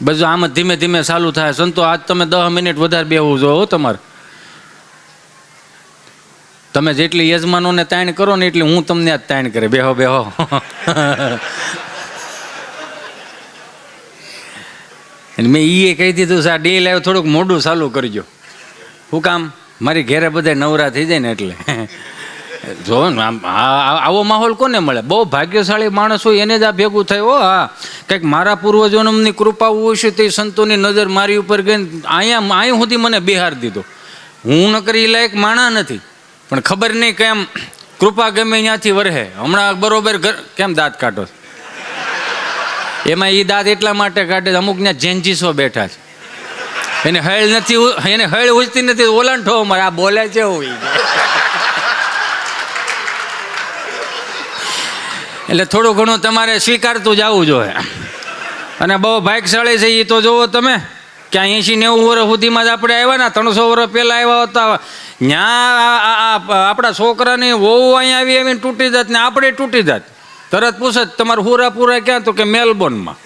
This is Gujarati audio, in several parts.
બધું આમ જ ધીમે ધીમે ચાલુ થાય. સંતો આજ તમે 10 મિનિટ વધારે બેહવું જો તમારે. તમે જેટલી યજમાનોને તાણ કરો ને એટલી હું તમને આજ તાણ કરે. બેહો બેહો. મેં એ કહી દીધું છે આ ડે લાઈવ થોડુંક મોડું ચાલુ કરજો. શું કામ? મારી ઘેરે બધા નવરા થઈ જાય ને એટલે. જો ને આવો માહોલ કોને મળે? બહુ ભાગ્યશાળી માણસ હોય એને જ આ ભેગું થાય. ઓ હા, કંઈક મારા પૂર્વજોની કૃપા હોય છે તે સંતોની નજર મારી ઉપર ગઈ. અહીંયા સુધી મને બિહાર દીધો. હું ન કરી લાયક માણા નથી, પણ ખબર નહીં કેમ કૃપા ગમે ત્યાંથી વરહે. હમણાં બરોબર કેમ દાંત કાઢો? એમાં એ દાંત એટલા માટે કાઢે અમુક ત્યાં જેન્જીસો બેઠા છે, એને હળ નથી, એને હળ ઉજતી નથી. ઓલાંઠો મારે આ બોલે છે એવું. એટલે થોડું ઘણું તમારે સ્વીકારતું જવું જોઈએ. અને બહુ ભાગ્યશાળી છે એ તો જોવો તમે, ક્યાં 80-90 વર્ષ સુધીમાં જ આપણે આવ્યા ને. 300 વર્ષ પહેલાં આવ્યા હતા ત્યાં આપણા છોકરાની વહુ અહીંયા આવીને તૂટી જાત ને આપણે તૂટી જાત. તરત પૂછે તમારે હુરા પૂરા ક્યાં? તો કે મેલબોર્નમાં.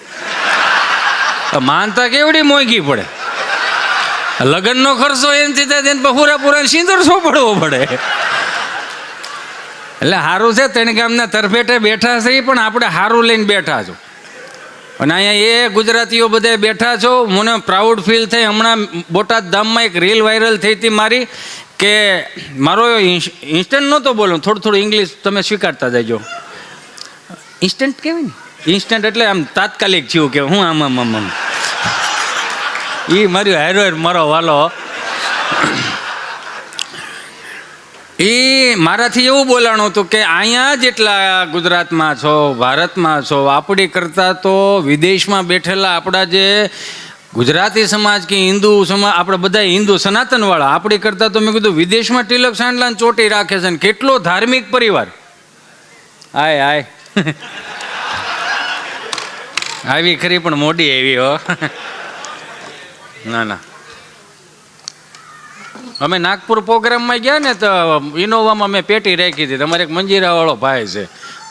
માનતા કેવડી મોંઘી પડે. લગ્નનો ખર્ચો એનથી થાય તેને હુરા પૂરા સિંદૂર સોંપડવો પડે. એટલે સારું છે તેને ગામના તરફેટે બેઠા છે પણ આપણે સારું લઈને બેઠા છો. અને અહીંયા એ ગુજરાતીઓ બધા બેઠા છો. મને પ્રાઉડ ફીલ થઈ. હમણાં બોટાદ ધામમાં એક રીલ વાયરલ થઈ હતી મારી, કે મારો ઇન્સ્ટન્ટ નહોતો બોલો, થોડું ઇંગ્લિશ તમે સ્વીકારતા જજો. ઇન્સ્ટન્ટ કહેવાય ને, ઇન્સ્ટન્ટ એટલે આમ તાત્કાલિક થયું કે હું આમ એ મારી હારો મારો વાલો એ મારાથી એવું બોલાણું હતું કે અહીંયા જેટલા ગુજરાતમાં છો, ભારતમાં છો, આપણી કરતાં તો વિદેશમાં બેઠેલા આપણા જે ગુજરાતી સમાજ કે હિન્દુ સમાજ, આપણે બધા હિન્દુ સનાતનવાળા, આપણી કરતાં તો મેં કીધું વિદેશમાં તિલક સાંડલાને ચોટી રાખે છે. ને કેટલો ધાર્મિક પરિવાર. આય આવી ખરી પણ મોડી આવી હો. ના અમે નાગપુર પ્રોગ્રામમાં ગયા ને તો ઇનોવામાં મેં પેટી રાખી હતી. તમારે એક મંજીરાવાળો ભાઈ છે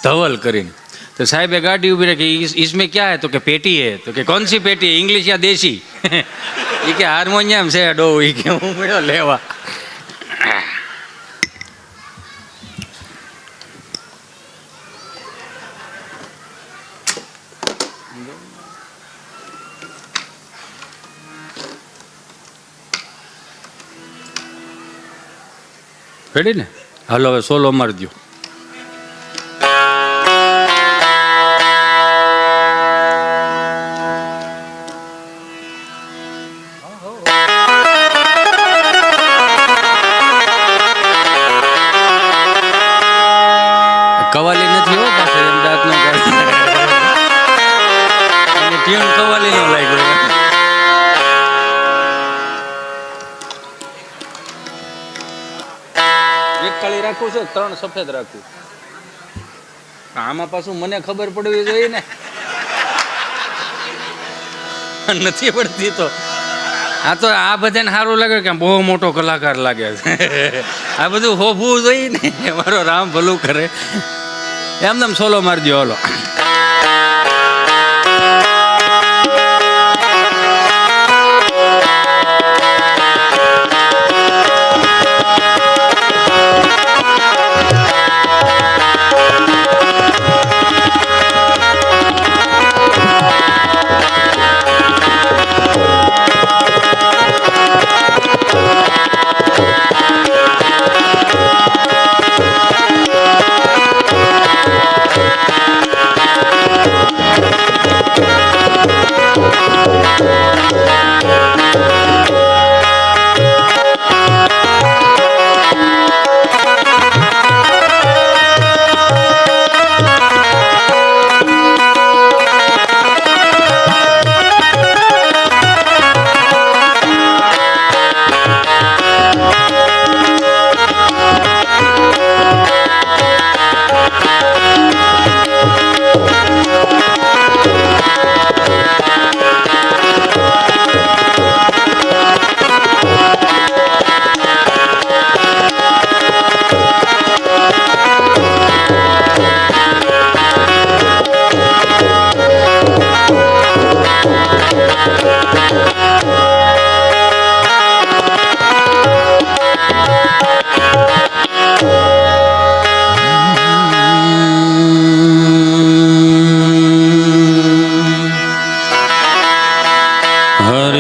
ધવલ કરીને, તો સાહેબે ગાડી ઊભી રાખી. इसमें क्या है? तो કે पेटी है. तो કે कौन सी पेटी है? इंग्लिश या देसी? એ કે હાર્મોનિયમ છે ડો. એ કે હું મળ્યો લેવા. રેડી ને? હાલો હવે સોલો મારજો. કવાલી નથી હો પાસે અમદાવાદ નો ટ્યુન કવાલી નો લાગ્યો. એક કાળી રાખવું છે, 3 સફેદ રાખવું. આમાં પાછું મને ખબર પડવી જોઈએ ને, નથી પડતી. તો આ બધાને સારું લાગે કે બહુ મોટો કલાકાર લાગે છે. આ બધું હોભવું જોઈએ ને. મારો રામ ભલું કરે. એમને સોલો મારજો. હાલો.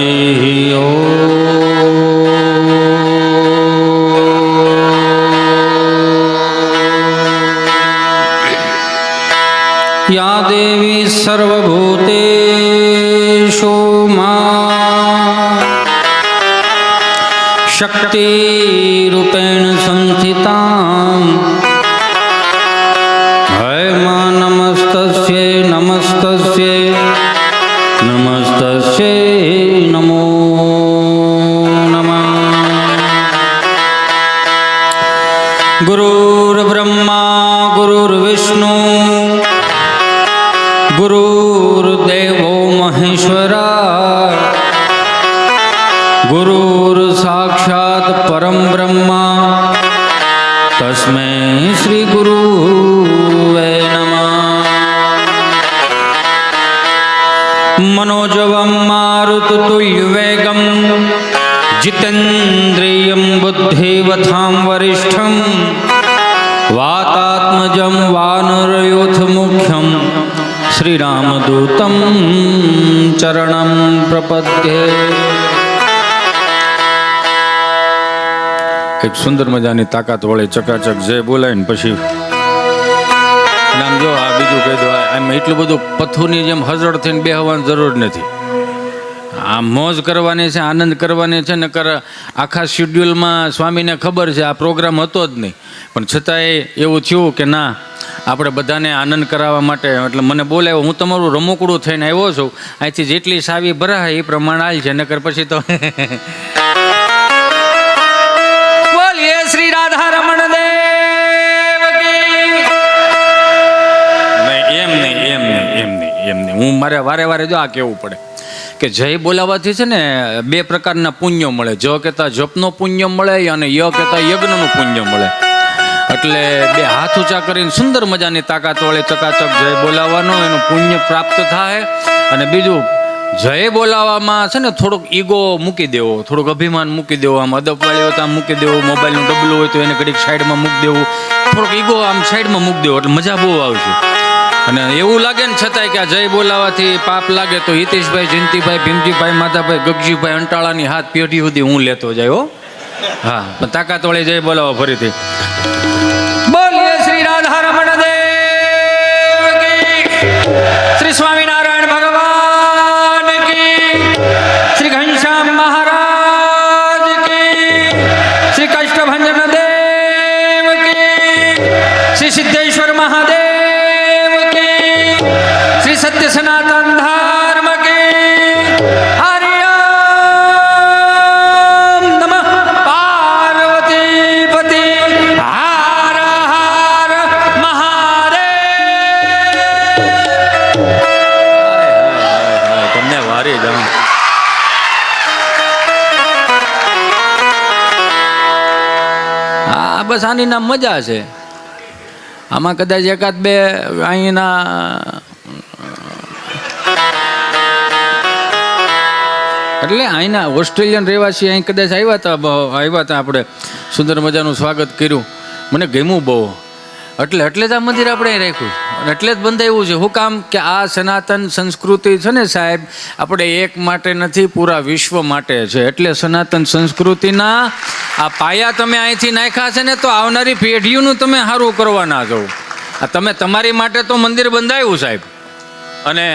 હરિ ઓમ. યા દેવી સર્વભૂતેષુ મા શક્તિ રૂપેણ સંસ્થિતા હે મા નમસ્તસ્યે નમસ્તસ્યે નમસ્તસ્યે નમો નમઃ. ગુરુર્બ્રહ્મા ગુરુર્વિષ્ણુ ગુરુર્દેવો મહેશ્વરા ગુરુર સાક્ષાત પરમ બ્રહ્મા તસ્મૈ શ્રી ગુરુવે નમઃ. મનોજવમ મારુતતુલ્યવેગમ જીતેન્દ્રિયમ બુદ્ધિવતાં વરિષ્ઠમ વાતાત્મજં વાનરયોથમુખ્યમ શ્રીરામદૂતમ ચરણં પ્રપદ્યે. એક સુંદર મજાની તાકાત વળે ચકાચક જય બોલાય ને પછી નામ જો આ બીજું કહી દો. આમ એટલું બધું પથ્થુની જેમ હજળ થઈને બેહવાની જરૂર નથી. આ મોજ કરવાની છે, આનંદ કરવાની છે. નકર આખા શેડ્યુલમાં સ્વામીને ખબર છે આ પ્રોગ્રામ હતો જ નહીં, પણ છતાંય એવું થયું કે ના આપણે બધાને આનંદ કરાવવા માટે એટલે મને બોલાવ્યો. હું તમારું રમકડું થઈને આવ્યો છું. અહીંથી જેટલી સાવી ભરાય એ પ્રમાણે હાલ છે, નકર પછી તો બોલીએ શ્રી રાધા રમણ દેવ કી. એમ નહીં. હું મારે વારે વારે જો આ કહેવું પડે કે જય બોલાવવાથી છે ને બે પ્રકારના પુણ્યો મળે. જ કહેતા જપનો પુણ્ય મળે અને ય કહેતા યજ્ઞનું પુણ્ય મળે. એટલે બે હાથ ઊંચા કરીને સુંદર મજાની તાકાત વળે ચકાચક જય બોલાવવાનો એનું પુણ્ય પ્રાપ્ત થાય. અને બીજું જય બોલાવવામાં છે ને થોડુંક ઈગો મૂકી દેવો, થોડુંક અભિમાન મૂકી દેવો. આમ અદપવાળી હોય તો આમ મૂકી દેવું, મોબાઈલનું ડબલું હોય તો એને ઘડીક સાઈડમાં મૂકી દેવું, થોડુંક ઈગો આમ સાઈડમાં મૂકી દેવો એટલે મજા બહુ આવશે. અને એવું લાગે ને છતાંય કે આ જય બોલાવાથી પાપ લાગે તો હિતેશભાઈ, જયંતિભાઈ, ભીમજીભાઈ, માધાભાઈ, ગગજીભાઈ અંટાળાની હાથ પેઢી સુધી હું લેતો જાય હો. હા, પણ તાકાત વળી જય બોલાવો ફરીથી. બોલીએ શ્રી રાધા રમણ દેવ કી, શ્રી સ્વામિનારાયણ ભગવાન કી, શ્રી ઘનશ્યામ મહારાજ કી, શ્રી કષ્ટભંજન દેવ કી, શ્રી સિદ્ધેશ્વર મહાદેવ કી, શ્રી સત્ય સનાતન ધર્મ કી. હરિ ઓમ નમઃ પાર્વતી પતિ. હર હર મહાદેવ. તમને વારી જાઉં. હા, બસ આની નામ મજા છે. આમાં કદાચ એકાદ બે અહીંના એટલે અહીંના ઓસ્ટ્રેલિયન રહેવાસી અહીં કદાચ આવ્યા હતા આપણે સુંદર મજાનું સ્વાગત કર્યું. મને ગમ્યું બહુ. એટલે જ આ મંદિર આપણે અહીં રાખ્યું અને એટલે જ બંધાવ્યું છે. શું કામ કે આ સનાતન સંસ્કૃતિ છે ને સાહેબ, આપણે એક માટે નથી પૂરા વિશ્વ માટે છે. એટલે સનાતન સંસ્કૃતિના આ પાયા તમે અહીંથી નાખ્યા છે ને તો આવનારી પેઢીઓનું તમે સારું કરવાના છો. આ તમે તમારી માટે તો મંદિર બંધાવ્યું સાહેબ. અને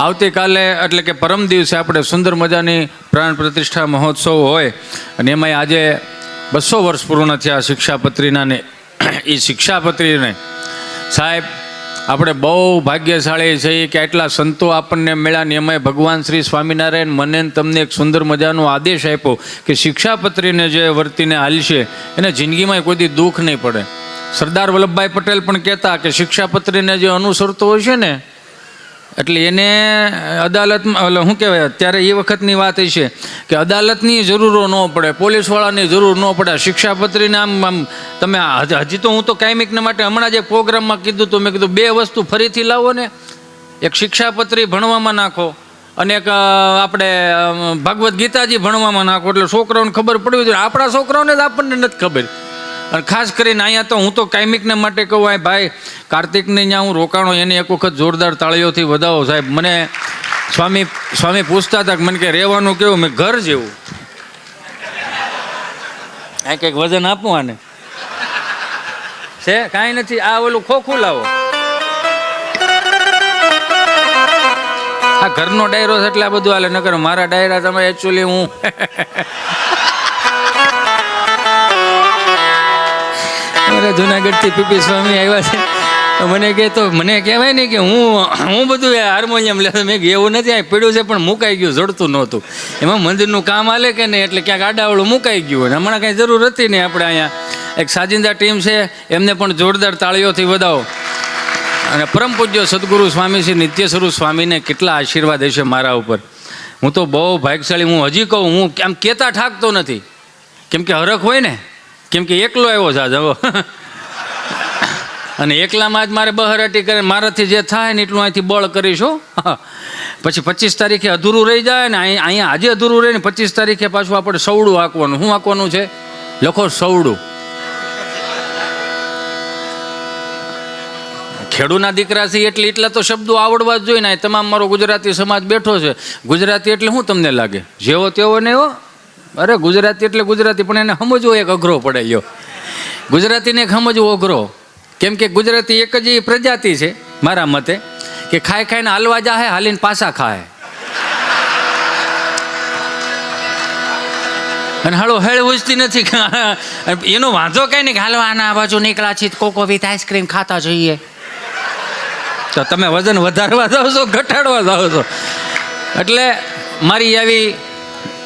આવતીકાલે એટલે કે પરમ દિવસે આપણે સુંદર મજાની પ્રાણ પ્રતિષ્ઠા મહોત્સવ હોય અને એમાંય આજે 200 વર્ષ પૂર્ણ થયા શિક્ષાપત્રીના ને એ શિક્ષાપત્રીને સાહેબ આપણે બહુ ભાગ્યશાળી છીએ કે આટલા સંતો આપણને મળ્યા ને એમાંય ભગવાન શ્રી સ્વામિનારાયણ મને તમને એક સુંદર મજાનો આદેશ આપ્યો કે શિક્ષાપત્રીને જે વર્તીને હાલશે એને જિંદગીમાં કોઈ દી દુઃખ નહીં પડે. સરદાર વલ્લભભાઈ પટેલ પણ કહેતા કે શિક્ષાપત્રીને જે અનુસરતો હોય છે ને એટલે એને અદાલતમાં શું કહેવાય અત્યારે એ વખતની વાત છે કે અદાલતની જરૂરો ન પડે, પોલીસવાળાની જરૂર ન પડે. શિક્ષાપત્રીને આમ તમે હજી તો હું તો કાયમિકને માટે હમણાં જ એક પ્રોગ્રામમાં કીધું તો મેં કીધું બે વસ્તુ ફરીથી લાવો ને, એક શિક્ષાપત્રી ભણવામાં નાખો અને એક આપણે ભગવદ્ ગીતાજી ભણવામાં નાખો એટલે છોકરાઓને ખબર પડવી જોઈએ. આપણા છોકરાઓને જ આપણને નથી ખબર. અને ખાસ કરીને અહીંયા તો હું તો કાયમિકને માટે કહું આ ભાઈ કાર્તિકને ત્યાં હું રોકાણો એને એક વખત જોરદાર તાળીઓથી વધાવો સાહેબ. મને સ્વામી પૂછતા હતા કે મને કે રહેવાનું કેવું? મેં ઘર જેવું. આ કંઈક વજન આપવું આને છે કાંઈ નથી. આ ઓલું ખોખું લાવો. આ ઘરનો ડાયરો છે એટલે આ બધું હાલે. નકર મારા ડાયરા તમે એકચ્યુઅલી હું જુનાગઢથી પીપી સ્વામી આવ્યા છે મને કહે તો મને કહેવાય ને કે હું બધું હાર્મોનિયમ લે. મેં એવું નથી આ પીડ્યું છે પણ મુકાઈ ગયું, જડતું નહોતું. એમાં મંદિરનું કામ હાલે કે નહીં એટલે ક્યાંક આડાવડું મુકાઈ ગયું. અને હમણાં કાંઈ જરૂર હતી નહીં. આપણે અહીંયા એક સાજિંદા ટીમ છે, એમને પણ જોરદાર તાળીઓથી વધાવો. અને પરમ પૂજ્ય સદગુરુ સ્વામી શ્રી નિત્ય સ્વરૂપ સ્વામીને કેટલા આશીર્વાદ હશે મારા ઉપર. હું તો બહુ ભાગ્યશાળી. હું હજી કહું, હું આમ કહેતા ઠાકતો નથી, કેમ કે હરખ હોય ને, કેમ કે એકલો આવ્યો છે આજ. અને એકલામાં જ મારે બહરાટી કરે, મારાથી જે થાય ને એટલું અહીંથી બળ કરીશું. પછી 25 તારીખે અધૂરું રહી જાય ને, અહીંયા આજે અધૂરું રહે ને 25 તારીખે પાછું આપણે સવડું આંકવાનું. શું આંકવાનું છે? લખો સવડું. ખેડૂના દીકરા છે એટલે એટલા તો શબ્દો આવડવા જ જોઈએ ને. તમામ મારો ગુજરાતી સમાજ બેઠો છે. ગુજરાતી એટલે શું તમને લાગે? જેવો તેવો ને એવો? અરે ગુજરાતી એટલે ગુજરાતી, પણ એને સમજવો એક અઘરો પડે. લ્યો, ગુજરાતીને સમજવો અઘરો. કેમ કે ગુજરાતી એક જ એ પ્રજાતિ છે મારા મતે કે ખાઈ ખાઈને હાલવા જાહે, હાલીને પાછા ખાય. અને હાલો હેળ ઉજતી નથી. એનો વાંધો કઈ નહીં કે હાલવાના બાજુ નીકળ્યા છીએ કોકો વિથ આઈસ્ક્રીમ ખાતા જોઈએ. તો તમે વજન વધારવા જાઓ છો, ઘટાડવા જાઓ છો. એટલે મારી આવી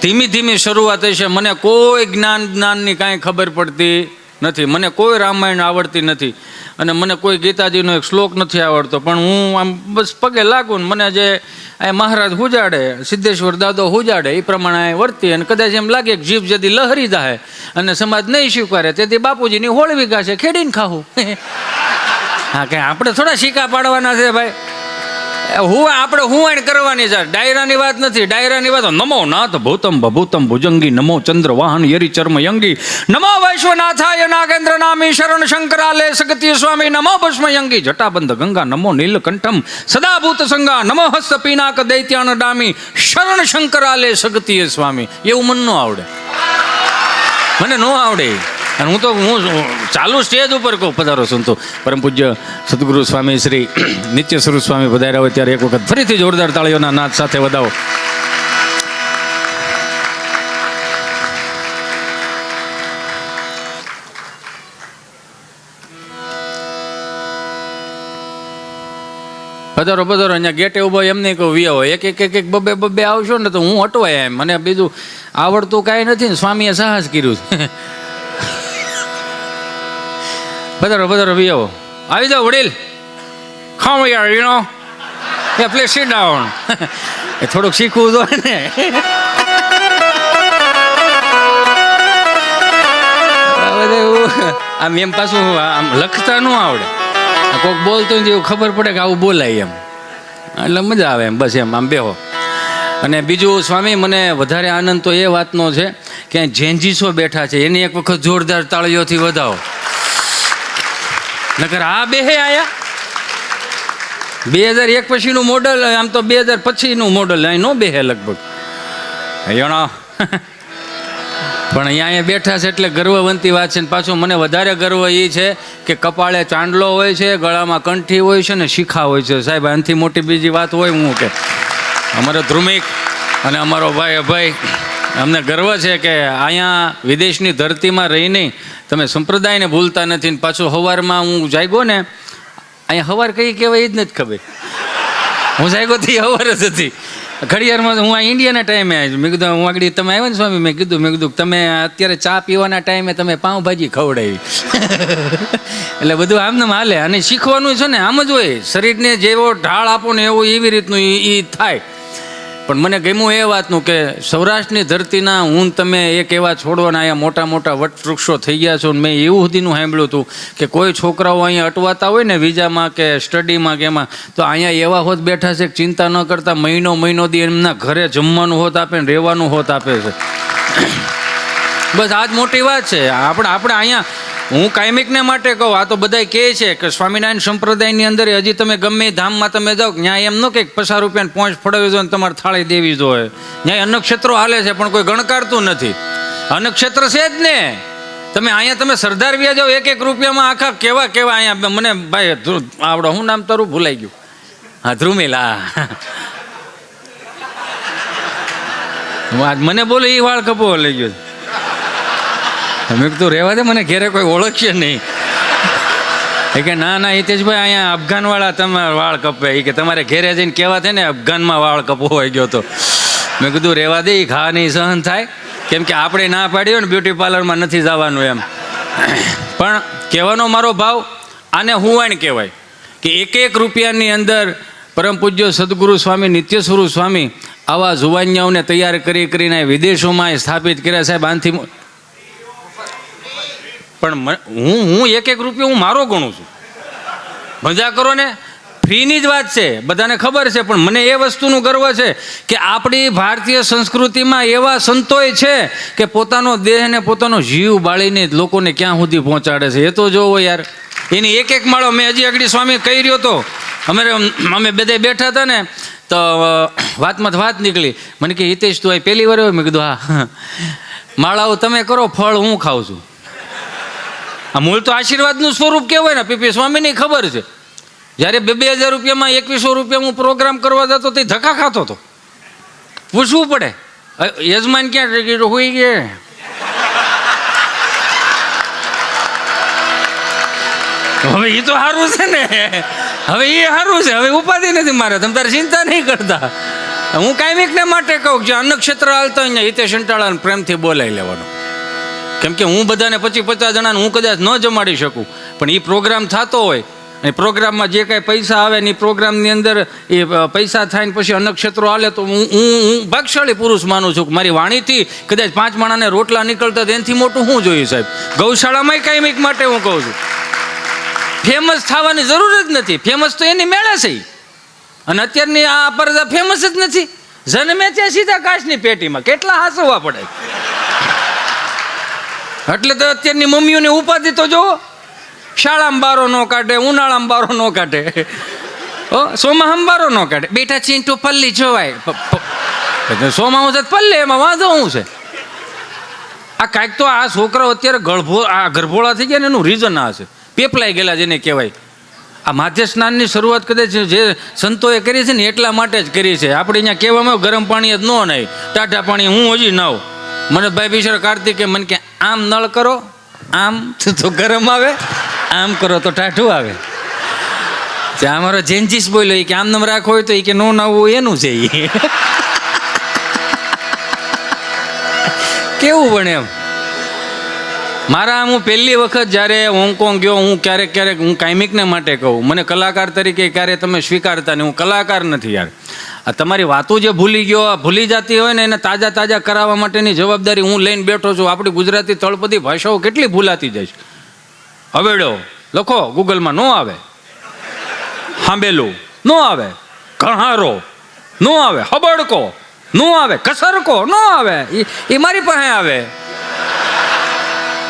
ધીમી ધીમી શરૂઆત છે. મને કોઈ જ્ઞાનની કાંઈ ખબર પડતી નથી. મને કોઈ રામાયણ આવડતી નથી અને મને કોઈ ગીતાજીનો એક શ્લોક નથી આવડતો. પણ હું આમ બસ પગે લાગુ ને મને જે આ મહારાજ હુજાડે, સિદ્ધેશ્વર દાદો હુજાડે એ પ્રમાણે વર્તી. અને કદાચ એમ લાગે કે જીભ જદી લહરી જાય અને સમાજ નહીં સ્વીકારે તેથી બાપુજીની હોળવી ગાશે ખેડીને ખાવું. હા, કે આપણે થોડા સિક્કા પાડવાના છે ભાઈ. આપણે હું કરવાની છે. ડાયરાની વાત નથી. ડાયરાની વાત નમો નાથ ભૂતમ ભૂતમ ભુજંગી, નમો ચંદ્ર વાહન યરી ચર્મ યંગી, નમો વૈશ્વનાથાય નાગેન્દ્ર નામી, શરણ શંકરાલે સગતીય સ્વામી, નમો ભસ્મયંગી જટાબંધ ગંગા, નમો નીલકંઠમ સદાભૂત સંગા, નમો હસ્ત પિનાક દૈત્યાન ડામી, શરણ શંકરાલે સગતીય સ્વામી. એવું મને ન આવડે, મને ન આવડે. અને હું ચાલુ સ્ટેજ ઉપર કહું, પધારો સંતો. પરમ પૂજ્ય સદગુરુ સ્વામી શ્રી નિત્ય સ્વરૂપ સ્વામી પધાર્યા હોય ત્યારે એક વખત ફરીથી જોરદાર તાળીઓના નાદ સાથે વધાવો. પધારો પધારો. અહીંયા ગેટે ઉભો એમ નહીં કહું વી આવો. એક બબે આવશો ને તો હું અટવાય એમ. મને બીજું આવડતું કાંઈ નથી ને, સ્વામીએ સાહસ કર્યું છે. પધારો પધારો વી આવો. આવી જાઓ વડીલ. Come here, you know. Yeah, please sit down. એ થોડુંક શીખવું જોઈએ ને. આમ એમ પાછું આમ લખતા ન આવડે. કોઈક બોલતું નથી એવું ખબર પડે કે આવું બોલાય એમ, એટલે મજા આવે એમ. બસ એમ આમ બેહો. અને બીજું સ્વામી, મને વધારે આનંદ તો એ વાતનો છે કે જેન્જીસો બેઠા છે એની એક વખત જોરદાર તાળીઓથી વધાવો. નકર આ બેહે આયા 2001 પછીનું મોડલ, આમ તો 2000 પછીનું મોડલ અહીં નો બેહે લગભગ. પણ અહીંયા બેઠા છે એટલે ગર્વવંતી વાત છે. પાછું મને વધારે ગર્વ એ છે કે કપાળે ચાંદલો હોય છે, ગળામાં કંઠી હોય છે ને શિખા હોય છે. સાહેબ, આનાથી મોટી બીજી વાત હોય હું કે? અમારો ધ્રુમિક અને અમારો ભાઈ અભય, અમને ગર્વ છે કે અહીંયા વિદેશની ધરતીમાં રહીને તમે સંપ્રદાયને ભૂલતા નથી. ને પાછું સવારમાં હું જાગ્યો ને, અહીંયા સવાર કઈ કહેવાય એ જ નથી ખબર. હું જાગ્યો થી સવાર જ હતી. ઘડિયાળમાં હું આ ઇન્ડિયાના ટાઈમે આવ્યો. મેં કીધું હું આગળ તમે આવ્યા ને સ્વામી, મેં કીધું તમે અત્યારે ચા પીવાના ટાઈમે તમે પાઉંભાજી ખવડાવી. એટલે બધું આમને હાલે. અને શીખવાનું છે ને આમ જ હોય. શરીરને જેવો ઢાળ આપો ને એવું એવી રીતનું એ થાય. પણ મને ગમ્યું એ વાતનું કે સૌરાષ્ટ્રની ધરતીના હું તમે એક એવા છોડવાના અહીંયા મોટા મોટા વટવૃક્ષો થઈ ગયા છો. મેં એવું સુધીનું સાંભળ્યું હતું કે કોઈ છોકરાઓ અહીંયા અટવાતા હોય ને વિઝામાં કે સ્ટડીમાં કે એમાં, તો અહીંયા એવા હોત બેઠા છે કે ચિંતા ન કરતા મહિનો દી એમના ઘરે જમવાનું હોત આપે ને રહેવાનું હોત આપે છે. બસ આ જ મોટી વાત છે. આપણે અહીંયા હું કાયમિકને માટે કહું, આ તો બધાય કહે છે કે સ્વામિનારાયણ સંપ્રદાયની અંદર હજી તમે ગમે ધામમાં તમે જાઓ, ત્યાં એમ ન કે 50 રૂપિયાને પહોંચ ફળવી જોઈએ તમારે થાળી દેવી જોઈએ. ત્યાં અન્નક્ષેત્રો હાલે છે પણ કોઈ ગણકારતું નથી. અન્નક્ષેત્ર છે જ ને. તમે અહીંયા તમે સરદાર વ્યા જાઓ, 1-1 રૂપિયામાં આખા કેવા કેવા અહીંયા મને ભાઈ આવડો, શું નામ તારું ભૂલાઈ ગયું? હા, ધ્રુમિલા. મને બોલે એ વાળ કપો લઈ ગયો. મેં કીધું રહેવા દે, મને ઘેરે કોઈ ઓળખશે નહીં. એ કે ના હિતેશભાઈ, અહીંયા અફઘાનવાળા તમારા વાળ કપે. એ કે તમારે ઘેરે જઈને કહેવા થાય ને અફઘાનમાં વાળ કપો હોય ગયો તો. મેં કીધું રહેવા દે, એ ઘા નહીં સહન થાય. કેમ કે આપણે ના પાડ્યો ને બ્યુટી પાર્લરમાં નથી જવાનું એમ. પણ કહેવાનો મારો ભાવ આને હુવાણ કહેવાય કે 1-1 રૂપિયાની અંદર પરમ પૂજ્ય સદગુરુ સ્વામી નિત્ય સ્વરૂપ સ્વામી આવા જુવાનિયાઓને તૈયાર કરીને વિદેશોમાં સ્થાપિત કર્યા. સાહેબ આનથી પણ હું 1-1 રૂપિયો હું મારો ગણું છું. મજા કરો ને, ફ્રીની જ વાત છે, બધાને ખબર છે. પણ મને એ વસ્તુનું ગર્વ છે કે આપણી ભારતીય સંસ્કૃતિમાં એવા સંતોય છે કે પોતાનો દેહ ને પોતાનો જીવ બાળીને લોકોને ક્યાં સુધી પહોંચાડે છે. એ તો જોવો યાર. એની 1-1 માળો મેં હજી આગળ સ્વામી કહી રહ્યો હતો. અમે બધા બેઠા હતા ને તો વાતમાં વાત નીકળી. મને કે હિતેશ તું અહીં પહેલી વાર હોય? મેં કીધું હા. માળાઓ તમે કરો, ફળ હું ખાઉં છું. આ મૂળ તો આશીર્વાદનું સ્વરૂપ કહેવાય ને. પીપી સ્વામીની ખબર છે. જ્યારે 2,000 રૂપિયામાં 2,100 રૂપિયા હું પ્રોગ્રામ કરવા જતો તે ધક્કા ખાતો હતો. પૂછવું પડે યજમાન ક્યાં હોઈ ગયા. હવે એ તો સારું છે ને, હવે એ સારું છે, હવે ઉપાધિ નથી મારે. તમે તારે ચિંતા નહીં કરતા. હું કાયમિકને માટે કહું કે અન્નક્ષેત્ર હાલતા હોય હિતેશ અંટાળાને પ્રેમથી બોલાવી લેવાનું. કેમ કે હું બધાને 25-50 જણાને હું કદાચ ન જમાડી શકું, પણ એ પ્રોગ્રામ થતો હોય અને પ્રોગ્રામમાં જે કાંઈ પૈસા આવે ને એ પ્રોગ્રામની અંદર એ પૈસા થાય ને પછી અન્નક્ષેત્રો હાલે તો હું ભાગશાળી પુરુષ માનું છું કે મારી વાણીથી કદાચ 5 માણાને રોટલા નીકળતા એનાથી મોટું શું જોયું સાહેબ. ગૌશાળામાં કાયમિક માટે હું કહું છું, ફેમસ થવાની જરૂર જ નથી. ફેમસ તો એની મેળે છે. અને અત્યારની આ પરદા ફેમસ જ નથી. જન્મે ત્યાં સીધા કાચની પેટીમાં કેટલા હાંસવા પડે. એટલે તો અત્યારની મમ્મીઓને ઉપાધિ તો જો, શાળામાં બારો ન કાઢે, ઉનાળામાં બારો ન કાઢે, સોમાહામાં બારો ન કાઢે. બેટા ચીંટુ પલ્લી જોવાય, સોમાં હું પલ્લે એમાં વાંધો શું છે? આ કાંઈક તો આ છોકરાઓ અત્યારે ગરભોળા થઈ ગયા ને એનું રીઝન આ છે. પેપલાઈ ગયેલા જેને કહેવાય. આ માધ્ય સ્નાનની શરૂઆત કદાચ જે સંતોએ કરી છે ને એટલા માટે જ કરી છે. આપણે અહીંયા કહેવામાં ગરમ પાણી જ ન નહીં, ટાઢા પાણી હું હજી નાવ. મને ભાઈ બિચારા કાર્તિકે મને કે આમ નળ કરો, આમ તો ગરમ આવે, આમ કરો તો ટાઢું આવે. ત્યાં અમારો જેન્જીસ બોલ્યો કે આમ નમ રાખો હોય તો એ કે નો નાવું એનું છે. એ કેવું બને એમ. મારા હું પહેલી વખત જ્યારે હોંગકોંગ ગયો, હું ક્યારેક હું કાયમિકને માટે કહું, મને કલાકાર તરીકે ક્યારે તમે સ્વીકારતા નહીં. હું કલાકાર નથી યાર. આ તમારી વાતો જે ભૂલી જતી હોય ને એને તાજા કરાવવા માટેની જવાબદારી હું લઈને બેઠો છું. આપણી ગુજરાતી તળપદી ભાષાઓ કેટલી ભૂલાતી જાય છે. હવેડો લખો ગૂગલમાં, નો આવે. હાંબેલું નો આવે, કહારો નો આવે, હબડકો નો આવે, કસરકો નો આવે. એ મારી પાસે આવે.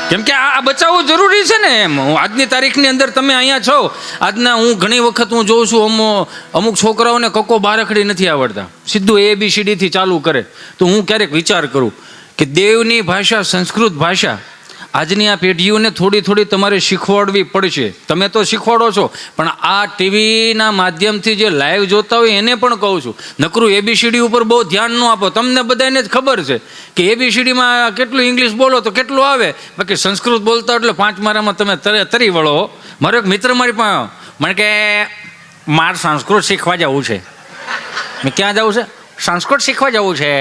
કેમ કે આ બચાવવું જરૂરી છે ને. એમ આજની તારીખની અંદર તમે અહીંયા છો, આજના હું ઘણી વખત હું જોઉં છું અમુક છોકરાઓને કક્કો બારખડી નથી આવડતા, સીધું ABCD થી ચાલુ કરે. તો હું ક્યારેક વિચાર કરું કે દેવની ભાષા, સંસ્કૃત ભાષા આજની આ પેઢીઓને થોડી તમારે શીખવાડવી પડશે. તમે તો શીખવાડો છો, પણ આ ટીવીના માધ્યમથી જે લાઈવ જોતા હોય એને પણ કહું છું, નકરું ABCD ઉપર બહુ ધ્યાન ન આપો. તમને બધાને જ ખબર છે કે ABCDમાં કેટલું ઇંગ્લિશ બોલો તો કેટલું આવે, બાકી સંસ્કૃત બોલતા એટલે 5 મારામાં તમે તરી વળો. મારો એક મિત્ર મારી પાસે મને કે મારે સંસ્કૃત શીખવા જવું છે. મેં ક્યાં જવું છે? સંસ્કૃત શીખવા જવું છે.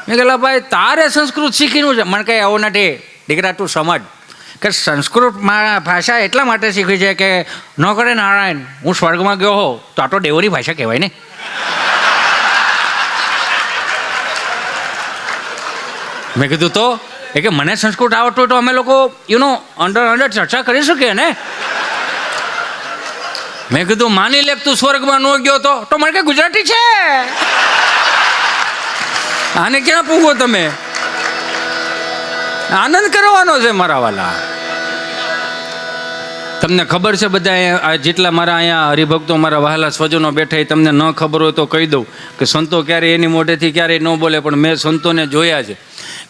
મેં કહેલા ભાઈ તારે સંસ્કૃત શીખીનું છે? મને કહે આવું નથી દીકરા, તું સમજ કે સંસ્કૃત ભાષા એટલા માટે શીખવી છે કે ન કરે નારાયણ હું સ્વર્ગમાં ગયો હો તો આ તો દેવોની ભાષા કહેવાય ને. મેં કીધું તો એ કે મને સંસ્કૃત આવડતું તો અમે લોકો અંડર ચર્ચા કરી શકીએ ને. મેં કીધું માની લે તું સ્વર્ગમાં ન ગયો તો મને કે ગુજરાતી છે, આને ક્યાં પૂગો તમે? આનંદ કરવાનો છે મારા વાલા. તમને ખબર છે બધા જેટલા મારા અહીંયા હરિભક્તો મારા વહાલા સ્વજનો બેઠા એ તમને ન ખબર હોય તો કહી દઉં કે સંતો ક્યારેય એની મોઢેથી ક્યારેય ન બોલે, પણ મેં સંતોને જોયા છે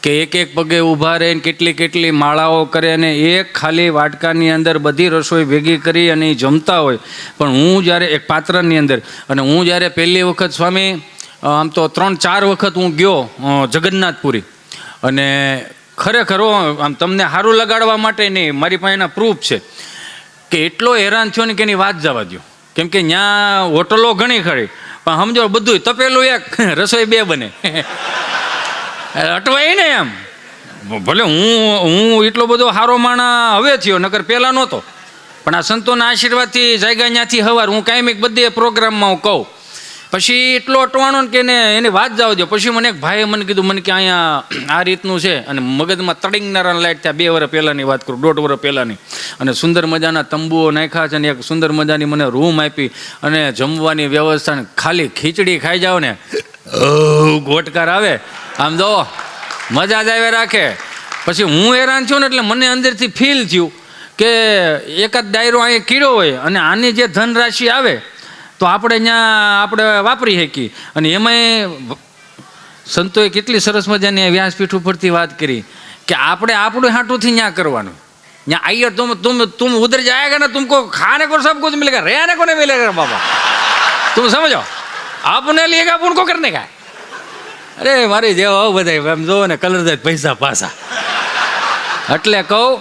કે એક એક પગે ઊભા રહીને કેટલી કેટલી માળાઓ કરે અને એક ખાલી વાટકાની અંદર બધી રસોઈ ભેગી કરી અને એ જમતા હોય. પણ હું જ્યારે એક પાત્રની અંદર, અને હું જ્યારે પહેલી વખત સ્વામી આમ તો 3-4 વખત હું ગયો જગન્નાથપુરી, અને ખરેખર આમ તમને સારું લગાડવા માટે નહીં, મારી પાસે એના પ્રૂફ છે કે એટલો હેરાન થયો ને કે એની વાત જવા દો. કેમ કે ત્યાં હોટલો ઘણી ખરી, પણ સમજો બધું તપેલું એક, રસોઈ 2 બને. અટવાય ને એમ. ભલે હું એટલો બધો સારો માણા હવે થયો, નકર પહેલાં નહોતો, પણ આ સંતોના આશીર્વાદથી જાગ્યા ત્યાંથી હવાર હું કાંઈ બધે પ્રોગ્રામમાં હું કહું. પછી એટલો અટવાણો ને કે એની વાત જવા દો. પછી મને એક ભાઈએ મને કીધું, મને કે અહીંયા આ રીતનું છે, અને મગજમાં તડીંગનારા લાઈટ થયા. 2 વર્ષ પહેલાંની વાત કરું, 1.5 વર્ષ પહેલાંની. અને સુંદર મજાના તંબુઓ નાખ્યા છે, અને એક સુંદર મજાની મને રૂમ આપી, અને જમવાની વ્યવસ્થા. ખાલી ખીચડી ખાઈ જાઓ ને ગોટકાર આવે, આમ જો મજા જ આવે રાખે. પછી હું હેરાન છું ને એટલે મને અંદરથી ફીલ થયું કે એકાદ ડાયરો અહીંયા કીડો હોય અને આની જે ધનરાશિ આવે તો આપણે આપણે વાપરી શકીએ. અને એમાંય સંતોએ કેટલી સરસ મજાની વ્યાસપીઠ ઉપરથી વાત કરી કે આપણે આપણું હાટુંથી ત્યાં કરવાનું. ત્યાં આઈયર तुम उधर जाएगा ना तुमको खाने को सब कुछ मिलेगा, रहने को नहीं मिलेगा बाबा, तुम समझो, आपने लिएगा आप उनको करने का. અરે મારી જેવા બધા એમ જોવો ને કલર જાય પૈસા પાછા. એટલે કહું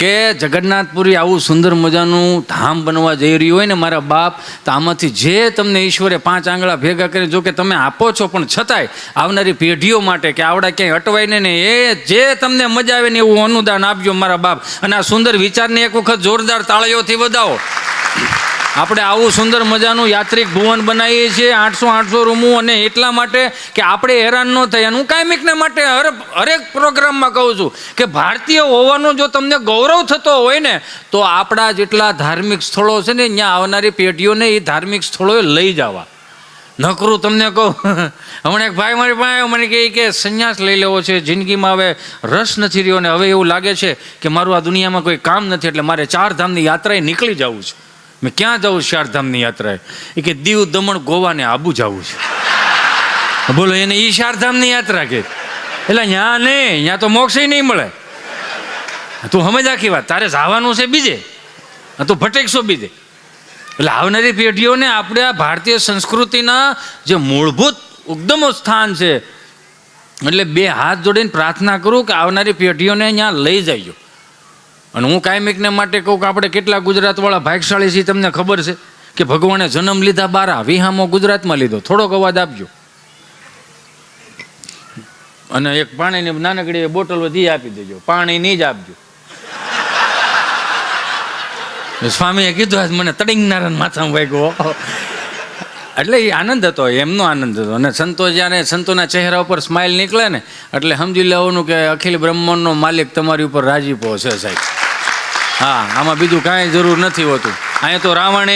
કે જગન્નાથપુરી આવું સુંદર મજાનું ધામ બનવા જઈ રહ્યું હોય ને મારા બાપ, તો આમાંથી જે તમને ઈશ્વરે 5 આંગળા ભેગા કરી, જો કે તમે આપો છો, પણ છતાંય આવનારી પેઢીઓ માટે કે આવડા ક્યાંય અટવાય ને એ જે તમને મજા આવે ને એવું અનુદાન આપજો મારા બાપ. અને આ સુંદર વિચારને એક વખત જોરદાર તાળીઓથી વધાવો. આપણે આવું સુંદર મજાનું યાત્રિક ભુવન બનાવીએ છીએ, 800 રૂમું, અને એટલા માટે કે આપણે હેરાન ન થાય. અને હું કાયમિકને માટે હરેક પ્રોગ્રામમાં કહું છું કે ભારતીય હોવાનો જો તમને ગૌરવ થતો હોય ને, તો આપણા જેટલા ધાર્મિક સ્થળો છે ને ત્યાં આવનારી પેઢીઓને એ ધાર્મિક સ્થળોએ લઈ જવા. નકરું તમને કહું, હમણાં એક ભાઈ મારી પાસે મને કહે કે સંન્યાસ લઈ લેવો છે, જિંદગીમાં હવે રસ નથી રહ્યો, ને હવે એવું લાગે છે કે મારું આ દુનિયામાં કોઈ કામ નથી, એટલે મારે 4 ધામની યાત્રાએ નીકળી જવું છે. મેં ક્યાં જવું 4 ધામની યાત્રાએ? એ કે દીવ, દમણ, ગોવા ને આબુ જવું છે. બોલો, એને એ 4 ધામની યાત્રા કે? એટલે ત્યાં નહીં, ત્યાં તો મોક્ષ નહીં મળે. તું સમજ આખી વાત, તારે જવાનું છે બીજે, તું ભટેકશો બીજે. એટલે આવનારી પેઢીઓને આપણે આ ભારતીય સંસ્કૃતિના જે મૂળભૂત ઉદ્ગમ સ્થાન છે, એટલે 2 હાથ જોડીને પ્રાર્થના કરું કે આવનારી પેઢીઓને અહીંયા લઈ જઈજો. અને હું કાયમિકને માટે કહું કે આપણે કેટલા ગુજરાતવાળા ભાગશાળી છીએ. તમને ખબર છે કે ભગવાને જન્મ લીધા 12, વિહામો ગુજરાતમાં લીધો. થોડોક અવાજ આપજો. અને એક પાણીની નાનકડી બોટલ વધી આપી દેજો, પાણી નહીં જ આપજો. સ્વામીએ કીધું આજ મને તડીંગનારા માથામાં વાગ્યો. એટલે એ આનંદ હતો, એમનો આનંદ હતો. અને સંતો જ્યારે સંતોના ચહેરા ઉપર સ્માઇલ નીકળે ને એટલે સમજી લેવાનું કે અખિલ બ્રહ્માંડનો માલિક તમારી ઉપર રાજીપો છે સાહેબ. હા, આમાં બીજું કાંઈ જરૂર નથી હોતું. અહીંયા તો રાવણે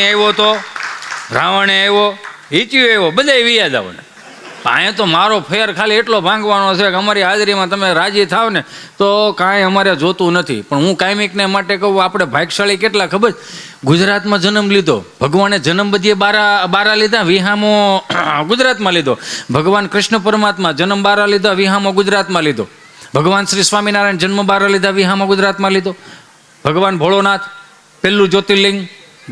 આવ્યો, હિચ્યું આવ્યો, બધા વિયા જાવ ને. અહીંયા તો મારો ફેર ખાલી એટલો ભાંગવાનો છે કે અમારી હાજરીમાં તમે રાજી થાવ ને તો કાંઈ અમારે જોતું નથી. પણ હું કાયમિકને માટે કહું, આપણે ભાગશાળી કેટલા ખબર? ગુજરાતમાં જન્મ લીધો, ભગવાને જન્મ બધીએ 12 લીધા, વિહામો ગુજરાતમાં લીધો. ભગવાન કૃષ્ણ પરમાત્મા જન્મ 12 લીધા, વિહામો ગુજરાતમાં લીધો. ભગવાન શ્રી સ્વામિનારાયણ જન્મ 12 લીધા, વિહામો ગુજરાતમાં લીધો. ભગવાન ભોળોનાથ પહેલું જ્યોતિર્લિંગ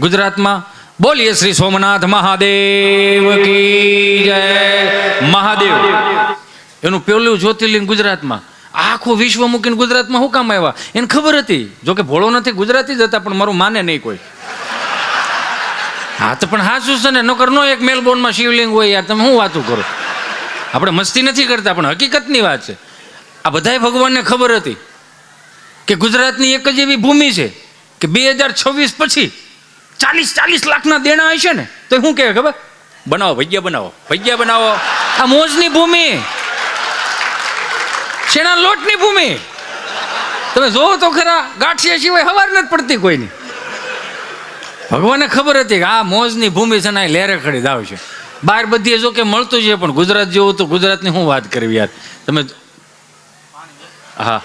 ગુજરાતમાં. બોલીએ શ્રી સોમનાથ મહાદેવ કી જય. મહાદેવ એનું પહેલું જ્યોતિર્લિંગ ગુજરાતમાં. આખું વિશ્વ મૂકીને ગુજરાતમાં શું કામ આવ્યા? એને ખબર હતી, જોકે ભોળોનાથ ગુજરાતી જ હતા, પણ મારું માને નહીં કોઈ. હા તો પણ હાચું છે ને, નકર નો એક મેલબોર્નમાં શિવલિંગ હોય યાર, તમે શું વાતું કરો? આપણે મસ્તી નથી કરતા, પણ હકીકતની વાત છે. આ બધાય ભગવાનને ખબર હતી કે ગુજરાતની એક જ એવી ભૂમિ છે કે 2026 પછી 40 લાખના દેણા હશે ને તો શું કહે ખબર? બનાવો ભજીયા બનાવો. આ મોજની ભૂમિ, શેના લોટની ભૂમિ. તમે જોવો તો ખરા, ગાંઠિયા સિવાય હવાર નથી પડતી કોઈની. ભગવાનને ખબર હતી કે આ મોજની ભૂમિ છે ને, લહેરે ખડી દાવ છે. બહાર બધી જો કે મળતું છે, પણ ગુજરાત જેવું તો ગુજરાતની શું વાત કરવી યાર. તમે હા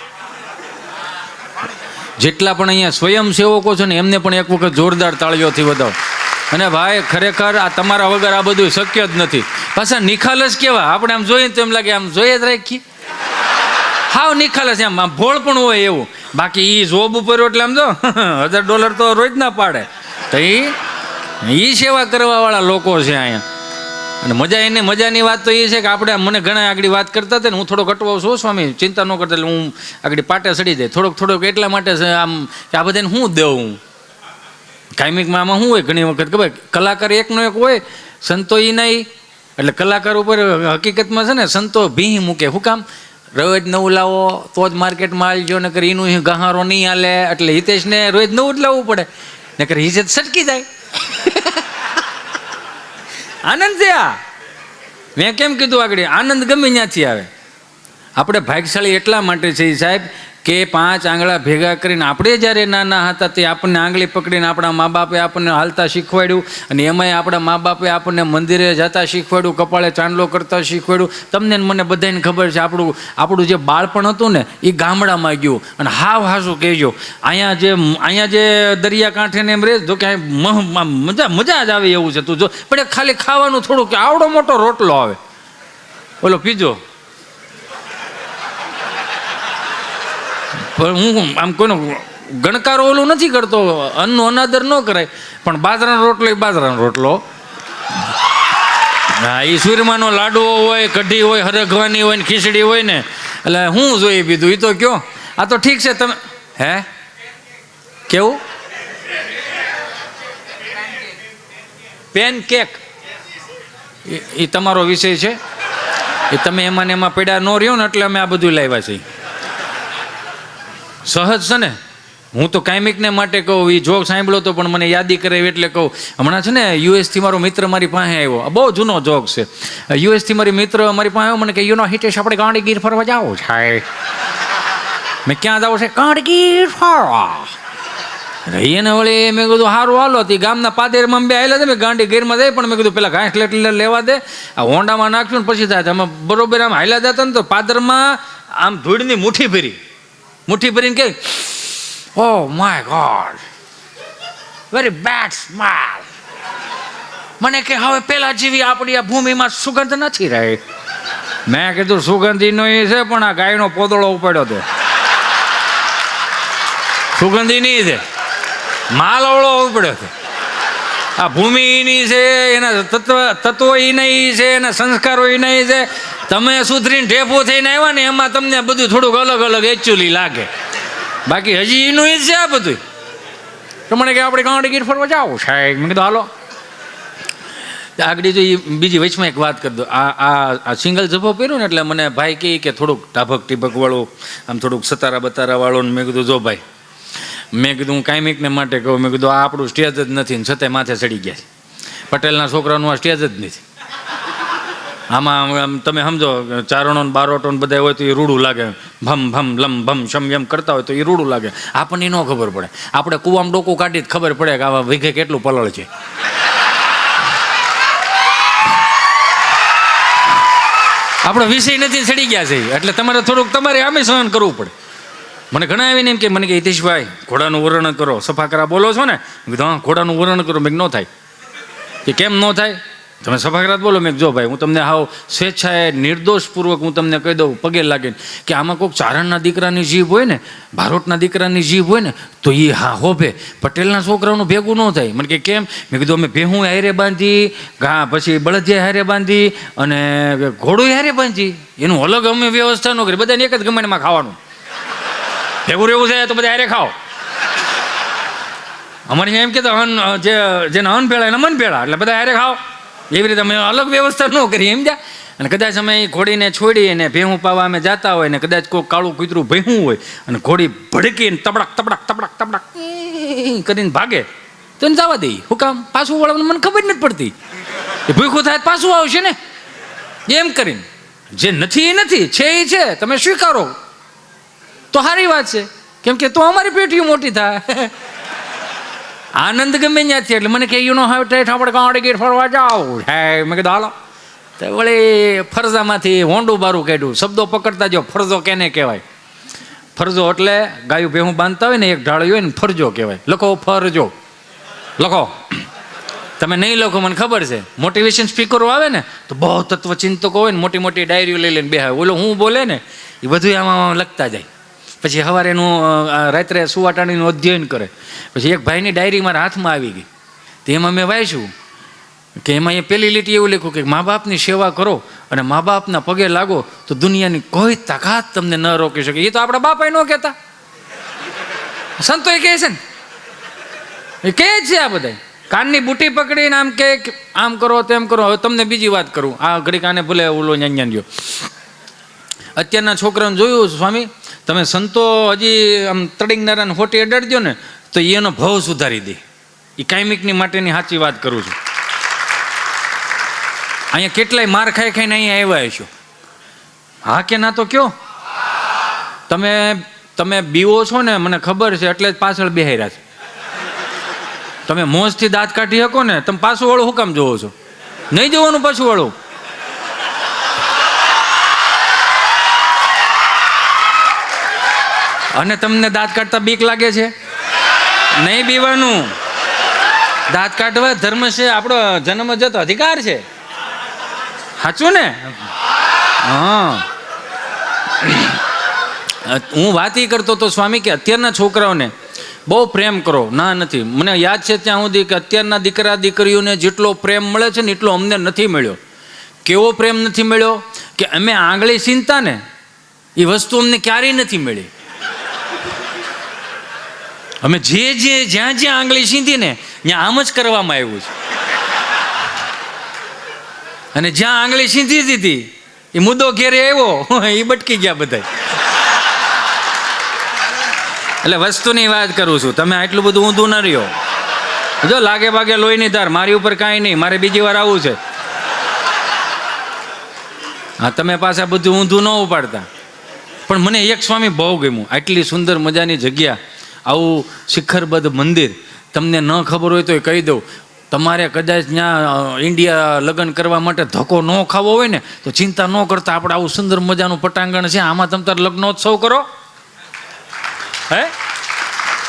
જેટલા પણ અહીંયા સ્વયંસેવકો છે ને એમને પણ એક વખત જોરદાર તાળીઓથી વધાવો. અને ભાઈ ખરેખર આ તમારા વગર આ બધું શક્ય જ નથી. પાછા નિખાલસ કેવા, આપણે આમ જોઈએ તો એમ લાગે આમ જોઈએ જ રાખીએ, હાવ નિખાલસ, એમ ભોળ પણ હોય એવું. બાકી એ જોબ ઉપર એટલે આમ જો $1000 તો રોજ ના પાડે. તો એ સેવા કરવાવાળા લોકો છે અહીંયા. અને મજાની વાત તો એ છે કે આપણે મને ઘણા આગળ વાત કરતા હતા ને, હું થોડોક અટવાઉં છું સ્વામી, ચિંતા ન કરતા, એટલે હું આગળ પાટે સડી જાય થોડોક એટલા માટે છે આમ કે આ બધાને શું દેવું. કાયમિકમાં આમાં શું હોય, ઘણી વખત ખબર કલાકાર એકનો એક હોય, સંતો એ નહીં. એટલે કલાકાર ઉપર હકીકતમાં છે ને સંતો ભીહ મૂકે. શું કામ? રોજ નવું લાવો તો જ માર્કેટમાં હાલજો, નકર એનું ગહારો નહીં હાલે. એટલે હિતેશને રોજ નવું જ લાવવું પડે, નકર હિજત સટકી જાય. આનંદ છે આ. મેં કેમ કીધું આગળ, આનંદ ગમે ત્યાંથી આવે. આપણે ભાગ્યશાળી એટલા માટે છે સાહેબ કે 5 આંગળા ભેગા કરીને આપણે જ્યારે નાના હતા તે આપણને આંગળી પકડીને આપણા મા બાપે આપણને હાલતા શીખવાડ્યું. અને એમાંય આપણા મા બાપે આપણને મંદિરે જતા શીખવાડ્યું, કપાળે ચાંદલો કરતા શીખવાડ્યું. તમને મને બધાને ખબર છે આપણું જે બાળપણ હતું ને એ ગામડામાં ગયું. અને હાવ હાસું કહેજો, અહીંયા જે દરિયાકાંઠે ને એમ રહે જો કે મજા જ આવે એવું છે. તું જો પણ ખાલી ખાવાનું થોડું કે આવડો મોટો રોટલો આવે, બોલો પીજો. હું આમ કોઈનો ગણકારો ઓલું નથી કરતો, અન્નનો અનાદર ન કરાય, પણ બાજરાનો રોટલો એ બાજરાનો રોટલો. હા, એ સુરમાનો લાડવો હોય, કઢી હોય, હરગવાની હોય ને ખીચડી હોય ને, એટલે હું જોઈ પીધું એ તો કયો. આ તો ઠીક છે, તમે હે કેવું પેન કેક એ તમારો વિષય છે, એ તમે એમાં ને એમાં પડ્યા ન રહ્યો ને એટલે અમે આ બધું લાવ્યા છીએ. સહજ છે ને. હું તો કાયમિકને માટે કહું, એ જોક સાંભળ્યો તો પણ મને યાદી કરાવી એટલે કહું. હમણાં છે ને યુએસથી મારો મિત્ર મારી પાસે આવ્યો, બહુ જૂનો જોક છે. યુએસથી મારી મિત્ર મારી પાસે આવ્યો, મને કે હિતેશ આપણે ગાંડીગીર ફરવા જાવ છે. મેં ક્યાં જાવ છે? ગાંડીગીર ફરવા. એને વળી મેં કીધું સારું હાલો. હતી ગામના પાદેરમાં બે આવેલા છે, મેં ગાંડીગીરમાં જાય પણ મેં કીધું પેલા ઘાસ લેવા દે, આ હોન્ડામાં નાખ્યું ને પછી થાય. અમે બરોબર આમ હાલ્યા જતા ને તો પાદરમાં આમ ધૂળની મુઠ્ઠી ભરીને કે oh my God very bad smell. મને કે હવે પેલા જેવી આપણી આ ભૂમિમાં સુગંધ નથી રહી. મેં કીધું સુગંધીનો એ છે પણ આ ગાયનો પોદળો ઉપાડ્યો હતો. સુગંધી નહીં છે, માલવડો ઉપાડ્યો હતો. આ ભૂમિ એની છે, એના તત્વો એના છે, એના સંસ્કારો એના છે. તમે સુધરીને ઢેફો થઈને આવ્યા ને એમાં તમને બધું થોડુંક અલગ અલગ એકચ્યુઅલી લાગે, બાકી હજી એનું એ જ છે આ બધું. તો મને કે આપણે ગાંડીગીર ફરવા જાવ સાહેબ. મેં કીધું હાલો. આગળ જો એ બીજી વચમાં એક વાત કરી દો. આ સિંગલ જભો પહેર્યું ને એટલે મને ભાઈ કહે કે થોડુંક ટાભક ટીભક વાળું, આમ થોડુંક સતારા બતારા વાળું. મેં કીધું જો ભાઈ, મેં કીધું હું કાયમિકને માટે કહું, મેં કીધું આ આપણું સ્ટેજ જ નથી ને છતાંય માથે ચડી ગયા છે. પટેલના છોકરાનું આ સ્ટેજ જ નથી. આમાં તમે સમજો ચારણો બારોટો બધા હોય તો એ રૂડું લાગે, ભમ ભમ લમ ભમ શમ એમ કરતા હોય તો એ રૂડું લાગે. આપણને ન ખબર પડે. આપણે કુવામાં ડોકું કાઢી જ ખબર પડે કે આવા વીઘે કેટલું પલળ છે. આપણો વિષય નથી ચડી ગયા છે એટલે તમારે આમે સહન કરવું પડે. મને ઘણા આવીને એમ કે મને કે હિતેશભાઈ ઘોડાનું વર્ણન કરો, સફા કરા બોલો છો ને? કીધું હા ઘોડાનું વર્ણન કરો. મેં ન થાય. કે કેમ ન થાય? તમે સફાકરાત બોલો. મેં જો ભાઈ હું તમને હાવ સ્વેચ્છાએ નિર્દોષપૂર્વક હું તમને કહી દઉં પગે લાગીને કે આમાં કોઈક ચારણના દીકરાની જીભ હોય ને, બારોટના દીકરાની જીભ હોય ને તો એ હા હોભે, પટેલના છોકરાઓનું ભેગું ન થાય. મને કે કેમ? મેં કીધું અમે ભેહું હારે બાંધી, પછી બળદિયા હારે બાંધી અને ઘોડું હારે બાંધી, એનું અલગ અમે વ્યવસ્થા ન કરી. બધાને એક જ ગમાણીમાં ખાવાનું ભેગું રહેવું છે તો બધા હારે ખાઓ. અમારે એમ કહેતા જેને અન્ન ભેળા એને મન ભેળા, એટલે બધા હારે ખાઓ. એવી રીતે અમે અલગ વ્યવસ્થા ન કરી એમ જા. અને કદાચ અમે ઘોડીને છોડી અને ભેહું પાવા અમે જતા હોય ને કદાચ કોઈ કાળું કૂતરું ભેહું હોય અને ઘોડી ભડકીને તબડક તબડક તબડક તબડક કરીને ભાગે તો એને જવા દઈએ. હું કામ? પાછું વળવાનું મને ખબર નથી પડતી. એ ભૂખું થાય પાછું આવશે ને એમ કરીને. જે નથી એ નથી, છે એ છે, તમે સ્વીકારો તો સારી વાત છે. કેમ કે તો અમારી પેટીઓ મોટી થાય. આનંદ ગમે ત્યાંથી. એટલે મને કે યુ નો હાવ ટેટ આપણે ગાંડીગીર ફરવા જાઓ. મેં કીધું હાલો. તો વળી ફરજામાંથી હોંડું બારું કાઢ્યું. શબ્દો પકડતા જો ફરજો કેને કહેવાય. ફરજો એટલે ગાયું ભેહું બાંધતા હોય ને એક ઢાળી હોય ને ફરજો કહેવાય. લખો ફરજો, લખો. તમે નહીં લખો મને ખબર છે. મોટિવેશન સ્પીકરો આવે ને તો બહુ તત્વચિંતકો હોય ને મોટી મોટી ડાયરીઓ લઈ લઈને બેહાય. ઓલો હું બોલે ને એ બધું આમાં લખતા જાય. પછી સવારે એનું રાત્રે સુવાટાણીનું અધ્યયન કરે. પછી એક ભાઈની ડાયરી મારા હાથમાં આવી ગઈ. તો એમાં મેં વાંચ્યું કે એમાં એ પેલી લીટી એવું લખ્યું કે મા બાપની સેવા કરો અને મા બાપના પગે લાગો તો દુનિયાની કોઈ તાકાત તમને ન રોકી શકે. એ તો આપણા બાપા ન કહેતા, સંતો એ કહે છે ને, એ કહે જ છે. આ બધા કાનની બુટી પકડીને આમ કે આમ કરો તેમ કરો. હવે તમને બીજી વાત કરું, આ ઘડી કાને ભલે ઓલો ન્યાન્યા ગયો. અત્યારના છોકરાને જોયું સ્વામી, તમે સંતો હજી આમ તડીંગનારાને હોટી અડાડજો ને તો એનો ભાવ સુધારી દે. એ કાયમિકની માટેની સાચી વાત કરું છું. અહીંયા કેટલાય માર ખાઈ ખાઈને અહીંયા આવ્યા છો. હા કે ના તો કયો? તમે બીવો છો ને મને ખબર છે, એટલે જ પાછળ બેહાર્યા છે. તમે મોજથી દાંત કાઢી શકો ને, તમે પાછું વાળું શું કામ જોવો છો? નહીં જોવાનું પાછું વાળું. અને તમને દાંત કાઢતા બીક લાગે છે? નહીં બીવાનું. દાંત કાઢવા ધર્મ છે, આપણો જન્મજત અધિકાર છે. સાચું ને? હા. હું વાત એ કરતો હતો સ્વામી કે અત્યારના છોકરાઓને બહુ પ્રેમ કરો. ના નથી, મને યાદ છે ત્યાં સુધી કે અત્યારના દીકરા દીકરીઓને જેટલો પ્રેમ મળે છે ને એટલો અમને નથી મળ્યો. કેવો પ્રેમ નથી મળ્યો કે અમે આંગળી સીનતા ને એ વસ્તુ અમને ક્યારેય નથી મળી. અમે જ્યાં આંગળી સીંધી ને ત્યાં આમ જ કરવામાં આવ્યું છે. અને જ્યાં આંગળી સીંધી દીધી એ મુદ્દો ઘેરે આવ્યો એ બટકી ગયા બધા. એટલે વસ્તુની વાત કરું છું, તમે આટલું બધું ઊંધું ન રહ્યો. જો લાગે ભાગે લોહીની ધાર, મારી ઉપર કાંઈ નહીં, મારે બીજી વાર આવું છે. હા, તમે પાછા બધું ઊંધું ન ઉપાડતા. પણ મને એક સ્વામી બહુ ગમ્યું. આટલી સુંદર મજાની જગ્યા, આવું શિખરબદ્ધ મંદિર. તમને ન ખબર હોય તો એ કહી દઉં, તમારે કદાચ ત્યાં ઇન્ડિયા લગ્ન કરવા માટે ધક્કો ન ખાવો હોય ને તો ચિંતા ન કરતા, આપણે આવું સુંદર મજાનું પટાંગણ છે, આમાં તમે તાર લગ્નોત્સવ કરો. હે,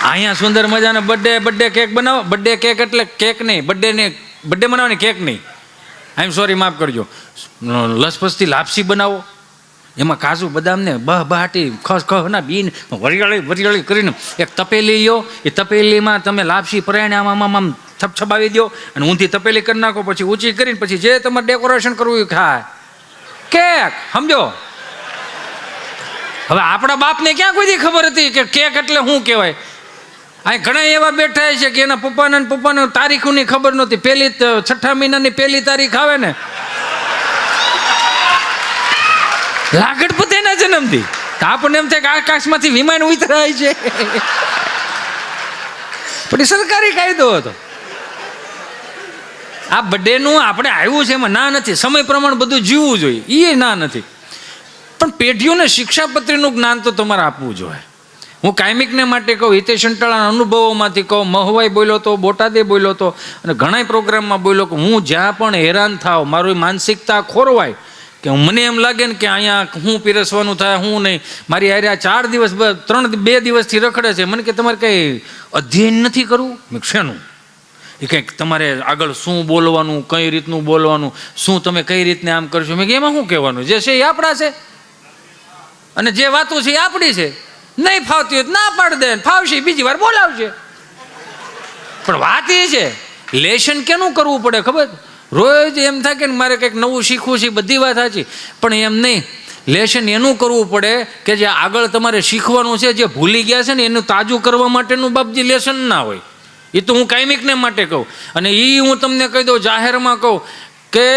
અહીંયા સુંદર મજાનો બર્થડે કેક બનાવો. બર્થડે કેક એટલે કેક નહીં, બર્થડે બનાવવાની કેક નહીં. આઈ એમ સોરી, માફ કરજો. લસપસથી લાપસી બનાવો, એમાં કાજુ બદામને બહાટી ખસ ના બીન વરિયાળી કરીને એક તપેલી લો. એ તપેલીમાં તમે લાપસી પરાયણે આમ છબછબાવી દો અને ઊંધી તપેલી કરી નાખો. પછી ઊંચી કરીને પછી જે તમારે ડેકોરેશન કરવું એ ખાય કેક. સમજો? હવે આપણા બાપને ક્યાં કોઈ દી ખબર હતી કે કેક એટલે શું કહેવાય? આ ઘણા એવા બેઠા છે કે એના પપ્પાને તારીખોની ખબર નહોતી. પહેલી 6 મહિનાની પહેલી તારીખ આવે ને લાગડ પતેના જન્મથી આપણને એમ થાય કે આકાશમાંથી વિમાન ઉતરાય છે. પણ એ સરકારી કાયદો હતો. આ બર્થડેનું આપણે આવ્યું છે એમાં ના નથી. સમય પ્રમાણે બધું જીવવું જોઈએ, એ ના નથી. પણ પેઢીઓને શિક્ષાપત્રીનું જ્ઞાન તો તમારે આપવું જોઈએ. હું કાયમિકને માટે કહું, હિતેશ અંટાળાના અનુભવોમાંથી કહું, મહુવાઈ બોલ્યો હતો, બોટાદે બોલ્યો હતો અને ઘણા પ્રોગ્રામમાં બોલ્યો કે હું જ્યાં પણ હેરાન થાવ, મારી માનસિકતા ખોરવાય કે મને એમ લાગે ને કે અહીંયા હું પીરસવાનું થાય, હું નહીં, મારી હારે 4 દિવસ 2 દિવસથી રખડે છે. મને કે તમારે કંઈ અધ્યયન નથી કરવું? મેં શેનું? એ કંઈક તમારે આગળ શું બોલવાનું, કઈ રીતનું બોલવાનું, શું તમે કઈ રીતને આમ કરશો. મેં કે એમાં શું કહેવાનું? જે છે એ આપણા છે અને જે વાતો છે એ આપણી છે. નહીં ફાવતી હોય ના પાડ દે, ફાવશે બીજી વાર બોલાવશે. પણ વાત એ છે, લેશન કેનું કરવું પડે ખબર? રોજ એમ થાય કે મારે કંઈક નવું શીખવું છે, બધી વાત સાચી, પણ એમ નહીં. લેશન એનું કરવું પડે કે જે આગળ તમારે શીખવાનું છે, જે ભૂલી ગયા છે ને એનું તાજું કરવા માટેનું બાપજી લેશન ના હોય. એ તો હું કાયમિકને માટે કહું. અને એ હું તમને કહી દઉં, જાહેરમાં કહું કે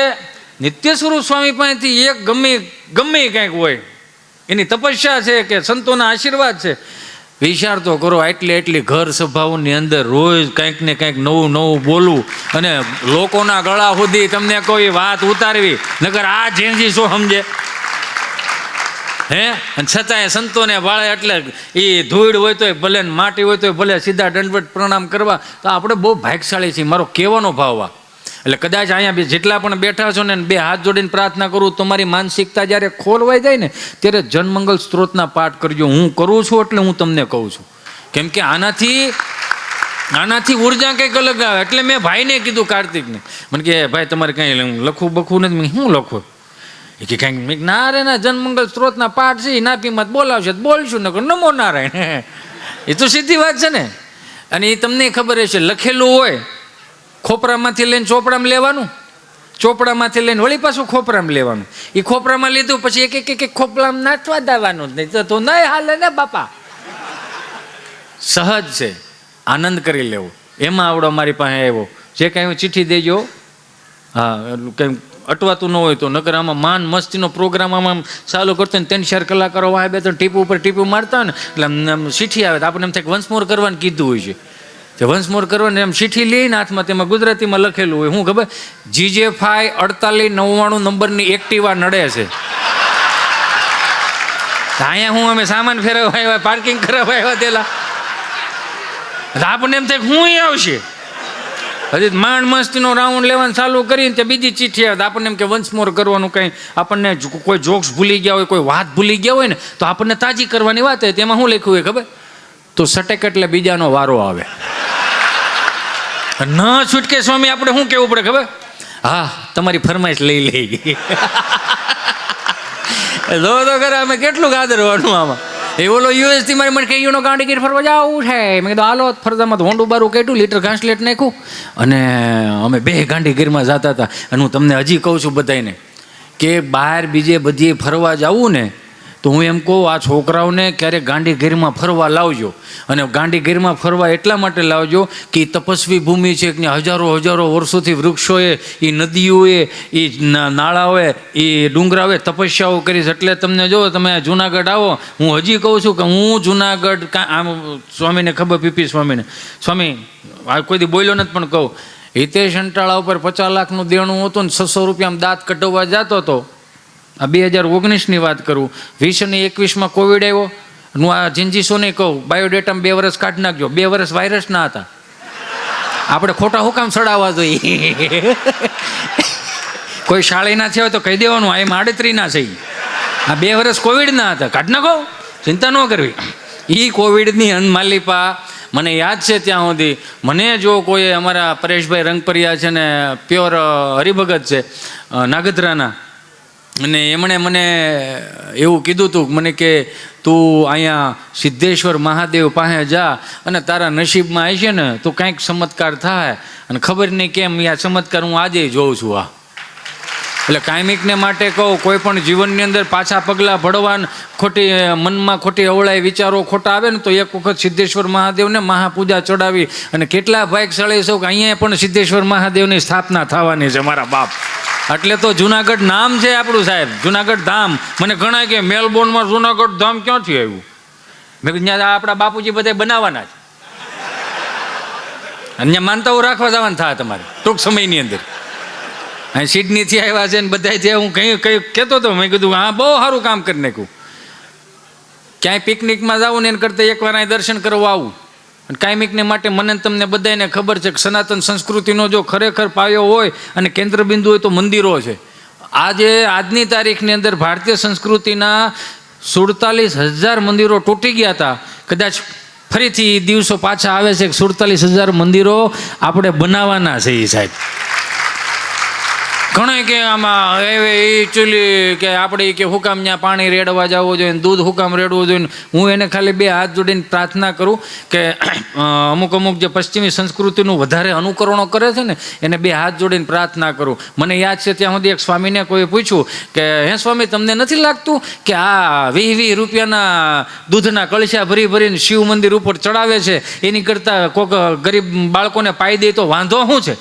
નિત્ય સ્વરૂપ સ્વામી પાસેથી એક ગમે કંઈક હોય, એની તપસ્યા છે કે સંતોના આશીર્વાદ છે, વિચાર તો કરો. એટલી ઘર સભાઓની અંદર રોજ કંઈક ને કંઈક નવું બોલવું અને લોકોના ગળા સુધી તમને કોઈ વાત ઉતારવી, નકર આ જેનજી શું સમજે? હે, અને છતાંય સંતોને વાળે એટલે એ ધૂળ હોય તોય ભલે, માટી હોય તોય ભલે, સીધા દંડવત પ્રણામ કરવા. તો આપણે બહુ ભાગ્યશાળી છીએ, મારો કહેવાનો ભાવ આ. એટલે કદાચ અહીંયા જેટલા પણ બેઠા છો ને બે હાથ જોડીને પ્રાર્થના કરું, તમારી માનસિકતા જ્યારે ખોરવાઈ જાય ને ત્યારે જનમંગલ સ્ત્રોતના પાઠ કરજો. હું કરું છું એટલે હું તમને કહું છું, કેમ કે આનાથી ઉર્જા કંઈક અલગ આવે. એટલે મેં ભાઈને કીધું, કાર્તિકને, મને કે ભાઈ તમારે કંઈ લખવું બખવું નથી. હું લખું કે કાંઈક ના રે ના જનમંગલ સ્ત્રોતના પાઠ છે, નાપીમાં બોલાવશે તો બોલશું, નકર નમો નારાયણ. એ તો સીધી વાત છે ને. અને એ તમને ખબર હશે, લખેલું હોય ખોપરામાંથી લઈને ચોપડામાં લેવાનું, ચોપડામાંથી લઈને વળી પાછું ખોપરામાં લેવાનું. એ ખોપરામાં લીધું પછી એક ખોપરામાં નાચવા દેવાનું જ નહીં તો નહીં હાલે ને બાપા. સહજ છે, આનંદ કરી લેવો. એમાં આવડો મારી પાસે આવ્યો, જે કાંઈ ચિઠ્ઠી દેજો. હા, કંઈ અટવાતું ન હોય તો, નકર આમાં માન મસ્તીનો પ્રોગ્રામ આમાં ચાલુ કરતો ને 3-4 કલાકારો વાહ 2-3 ટીપું ઉપર ટીપું મારતા હોય ને એટલે ચિઠ્ઠી આવે તો આપણને એમ થાય વન્સ મોર કરવાનું કીધું હોય છે. તે વન્સ મોર કરવાની એમ ચિઠ્ઠી લઈને હાથમાં, તેમાં ગુજરાતીમાં લખેલું હોય. હું ખબર, GJ5 4899 નંબરની એક્ટિવા નડે છે. અહીંયા હું અમે સામાન ફેરવવા આવ્યા, પાર્કિંગ કરાવવા આવ્યા તેલા, આપણને એમ થાય હું આવશે. હજી માંડ મસ્તીનો રાઉન્ડ લેવાનું ચાલુ કરીને ત્યાં બીજી ચિઠ્ઠી આવે. આપણને એમ કે વન્સ મોર કરવાનું, કંઈ આપણને કોઈ જોક્સ ભૂલી ગયા હોય, કોઈ વાત ભૂલી ગયા હોય ને તો આપણને તાજી કરવાની વાત હોય. તેમાં શું લખ્યું હોય ખબર, તો સટેક એટલે બીજાનો વારો આવે. ન છૂટકે સ્વામી આપણે શું કહેવું પડે ખબર, હા તમારી ફરમાઈશ લઈ લઈ. જો તો ખરે અમે કેટલું ગાદરવાનું આમાં. એ ઓલો યુએસથી મારી મને કહી ગયો ગાંડીગીર ફરવા જવું છે. મેં કીધું હાલો ફરજામાં હોંડું બારું કેટલું લીટર ઘાસલેટ નાખ્યું અને અમે 2 ગાંડીગીરમાં જતા હતા. અને હું તમને હજી કહું છું બધાને કે બહાર બીજે બધી ફરવા જવું ને તો હું એમ કહું, આ છોકરાઓને ક્યારેક ગાંડીગીરમાં ફરવા લાવજો. અને ગાંડીગીરમાં ફરવા એટલા માટે લાવજો કે તપસ્વી ભૂમિ છે, કે હજારો વર્ષોથી વૃક્ષોએ, એ નદીઓએ, એ નાળાઓએ, એ ડુંગરાઓએ તપસ્યાઓ કરી છે. એટલે તમને જો તમે જુનાગઢ આવો, હું હજી કહું છું કે હું જુનાગઢ આમ સ્વામીને ખબર, પીપી સ્વામી આ કોઈ દી બોલ્યો નથી પણ કહું, હિતેશ અંટાળા ઉપર 50 લાખનું દેણું હતું ને 600 રૂપિયામાં દાંત કઢાવવા જતો હતો. આ 2019ની વાત કરું. 20 અને 21માં કોવિડ આવ્યો. હું આ જિંજીસોને કહું, બાયોડેટામાં 2 વર્ષ કાઢી નાખજો. 2 વર્ષ વાયરસ ના હતા. આપણે ખોટા હુકામ ચડાવવા જોઈએ. કોઈ શાળી ના થયા હોય તો કહી દેવાનું, આ એમ 38 ના છે. આ 2 વર્ષ કોવિડ ના હતા, કાઢી નાખો, ચિંતા ન કરવી. એ કોવિડની અનમાલિપા મને યાદ છે ત્યાં સુધી. મને જો કોઈ અમારા પરેશભાઈ રંગપરિયા છે ને, પ્યોર હરિભગત છે નાગદરાના, અને એમણે મને એવું કીધું હતું મને કે તું અહીંયા સિદ્ધેશ્વર મહાદેવ પાસે જા અને તારા નસીબમાં આવી છે ને તો કંઈક ચમત્કાર થાય. અને ખબર નહીં કેમ આ ચમત્કાર હું આજે જોઉં છું. આ એટલે કાયમિકને માટે કહું, કોઈ પણ જીવનની અંદર પાછા પગલાં ભળવા, ખોટી મનમાં ખોટી અવળાઈ વિચારો ખોટા આવે ને તો એક વખત સિદ્ધેશ્વર મહાદેવને મહાપૂજા ચડાવી. અને કેટલા ભાગ્યશાળી છો કે અહીંયા પણ સિદ્ધેશ્વર મહાદેવની સ્થાપના થવાની છે મારા બાપ. એટલે તો જુનાગઢ નામ છે આપણું સાહેબ, જુનાગઢ ધામ. મને ઘણા કે મેલબોર્નમાં જુનાગઢ ધામ ક્યાંથી આવ્યું? મેં કીધું ત્યાં આપણા બાપુજી બધા બનાવવાના છે, અને ત્યાં માનતાઓ રાખવા જવાના થાય તમારે ટૂંક સમયની અંદર. અહીં સિડનીથી આવ્યા છે ને બધા ત્યાં હું કંઈ કહેતો હતો. મેં કીધું હા બહુ સારું કામ કરી નાખ્યું. ક્યાંય પિકનિકમાં જાઉં ને એને કરતાં એકવાર અહીં દર્શન કરવા આવું. અને કાયમિકને માટે મને તમને બધાને ખબર છે કે સનાતન સંસ્કૃતિનો જો ખરેખર પાયો હોય અને કેન્દ્રબિંદુ હોય તો મંદિરો છે. આજની તારીખની અંદર ભારતીય સંસ્કૃતિના 47,000 મંદિરો તૂટી ગયા હતા. કદાચ ફરીથી દિવસો પાછા આવે છે કે 47,000 મંદિરો આપણે બનાવવાના છે. એ સાહેબ ઘણા કે આમાં એકચ્યુઅલી કે આપણે કે હુકામ ત્યાં પાણી રેડવા જવું જોઈએ, દૂધ હુકામ રેડવું જોઈએ. હું એને ખાલી 2 હાથ જોડીને પ્રાર્થના કરું કે અમુક જે પશ્ચિમી સંસ્કૃતિનું વધારે અનુકરણો કરે છે ને એને 2 હાથ જોડીને પ્રાર્થના કરું. મને યાદ છે ત્યાં સુધી એક સ્વામીને કોઈ પૂછ્યું કે હે સ્વામી તમને નથી લાગતું કે આ 20 રૂપિયાના દૂધના કળશા ભરીને શિવ મંદિર ઉપર ચડાવે છે એની કરતાં કોઈક ગરીબ બાળકોને પાઈ દે તો વાંધો શું છે?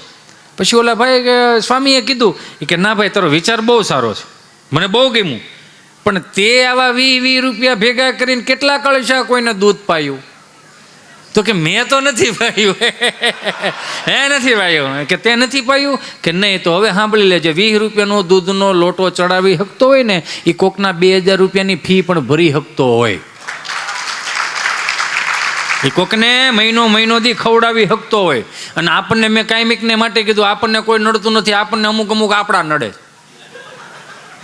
પછી ઓલા ભાઈ કે સ્વામીએ કીધું કે ના ભાઈ તારો વિચાર બહુ સારો છે, મને બહુ ગમ્યું, પણ તે આવા 20 રૂપિયા ભેગા કરીને કેટલા કળશા કોઈને દૂધ પાયું? તો કે મેં તો નથી પાયું. હે નથી પાયું? કે તે નથી પાયું? કે નહીં. તો હવે સાંભળી લેજે, 20 રૂપિયાનો દૂધનો લોટો ચડાવી શકતો હોય ને એ કોકના 2000 રૂપિયાની ફી પણ ભરી શકતો હોય. એ કોકને મહિનો દી ખવડાવી શકતો હોય, અને આપણને મેં કાયમિકને માટે કીધું આપણને કોઈ નડતું નથી, આપણને અમુક આપણા નડે.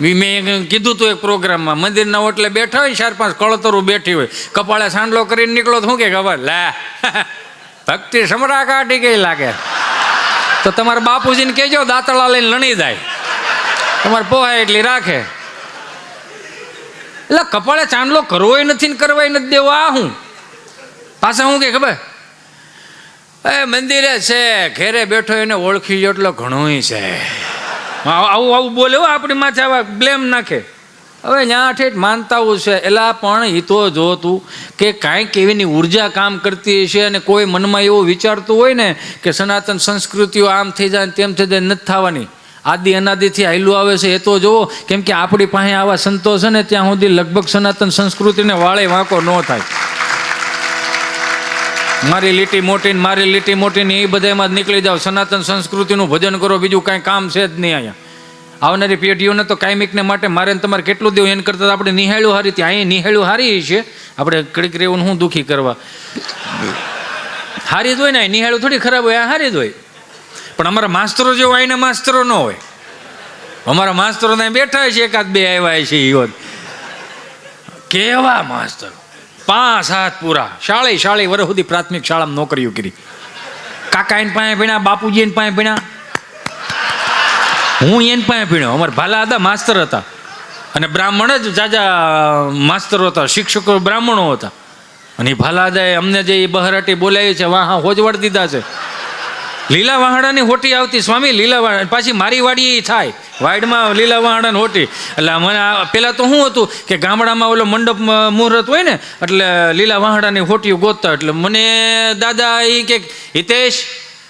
મેં કીધું તું એક પ્રોગ્રામમાં, મંદિરના ઓટલે બેઠા હોય, 4-5 કળતરું બેઠી હોય, કપાળે સાંડલો કરીને નીકળો તો શું કે ખબર, લે ભક્તિ સમરા કાઢી ગઈ લાગે. તો તમારા બાપુજીને કહેજો દાંતળા લઈને લણી જાય, તમારે પોહાય એટલી રાખે. એટલે કપાળે ચાંદલો કરવો નથી ને કરવાય નથી દેવો. આ હું પાછા હું કે ખબર, મંદિરે છે, ઘેરે બેઠો એને ઓળખી જો એટલો ઘણું છે. આવું બોલે આપણી માથે આવા બ્લેમ નાખે. હવે ત્યાં ઠેઠ માનતાઓ છે, એલા પણ એ તો જોતું કે કાંઈક એવીની ઉર્જા કામ કરતી હશે, અને કોઈ મનમાં એવું વિચારતું હોય ને કે સનાતન સંસ્કૃતિઓ આમ થઈ જાય તેમ થઈ જાય, નથી થવાની. આદિ અનાદિથી હાલ્યું આવે છે એ તો જુઓ. કેમ કે આપણી પાસે આવા સંતો છે ને ત્યાં સુધી લગભગ સનાતન સંસ્કૃતિને વાળે વાંકો ન થાય. મારી લીટી મોટી ને એ બધામાં જ નીકળી જાઓ, સનાતન સંસ્કૃતિનું ભજન કરો, બીજું કાંઈ કામ છે જ નહીં. અહીંયા આવનારી પેઢીઓને તો કાયમિકને માટે મારે તમારે કેટલું દેવું, એને કરતાં આપણે નિહાળ્યું હારી. ત્યાં અહીં નિહાળ્યું હારી છે, આપણે કડીક રહેવું હું દુઃખી કરવા, હારી જ હોય ને, નિહાળ્યું થોડી ખરાબ હોય, આ હારી જ હોય. પણ અમારા માસ્તરો જેવો આઈને માસ્તરો ન હોય. અમારા માસ્તરો ત્યાં બેઠા હોય છે, 1-2 આવ્યા છે, એ કેવા માસ્તરો, 5-7 પૂરા શાળી વર્ષ સુધી પ્રાથમિક શાળામાં નોકરીઓ કરી. કાકા એને પાસે ભણ્યા, બાપુજી એને પાસે ભણ્યા, હું એને પાસે ભણ્યો. અમારા ભાલા હતા, માસ્તર હતા, અને બ્રાહ્મણ જ જાજા માસ્તરો હતા, શિક્ષકો બ્રાહ્મણો હતા. અને એ ભાલા દાદાએ અમને જે બહરાટી બોલાવી છે, વાહ હોજવાડ દીધા છે. લીલા વાહડાની હોટી આવતી, સ્વામી લીલા વાહડા, પાછી મારી વાડી એ થાય વાડમાં લીલા વાહડાની હોટી. એટલે મને પહેલાં તો શું હતું કે ગામડામાં ઓલો મંડપ મુહૂર્ત હોય ને, એટલે લીલા વાહડાની હોટીઓ ગોતતા. એટલે મને દાદા એ કે હિતેશ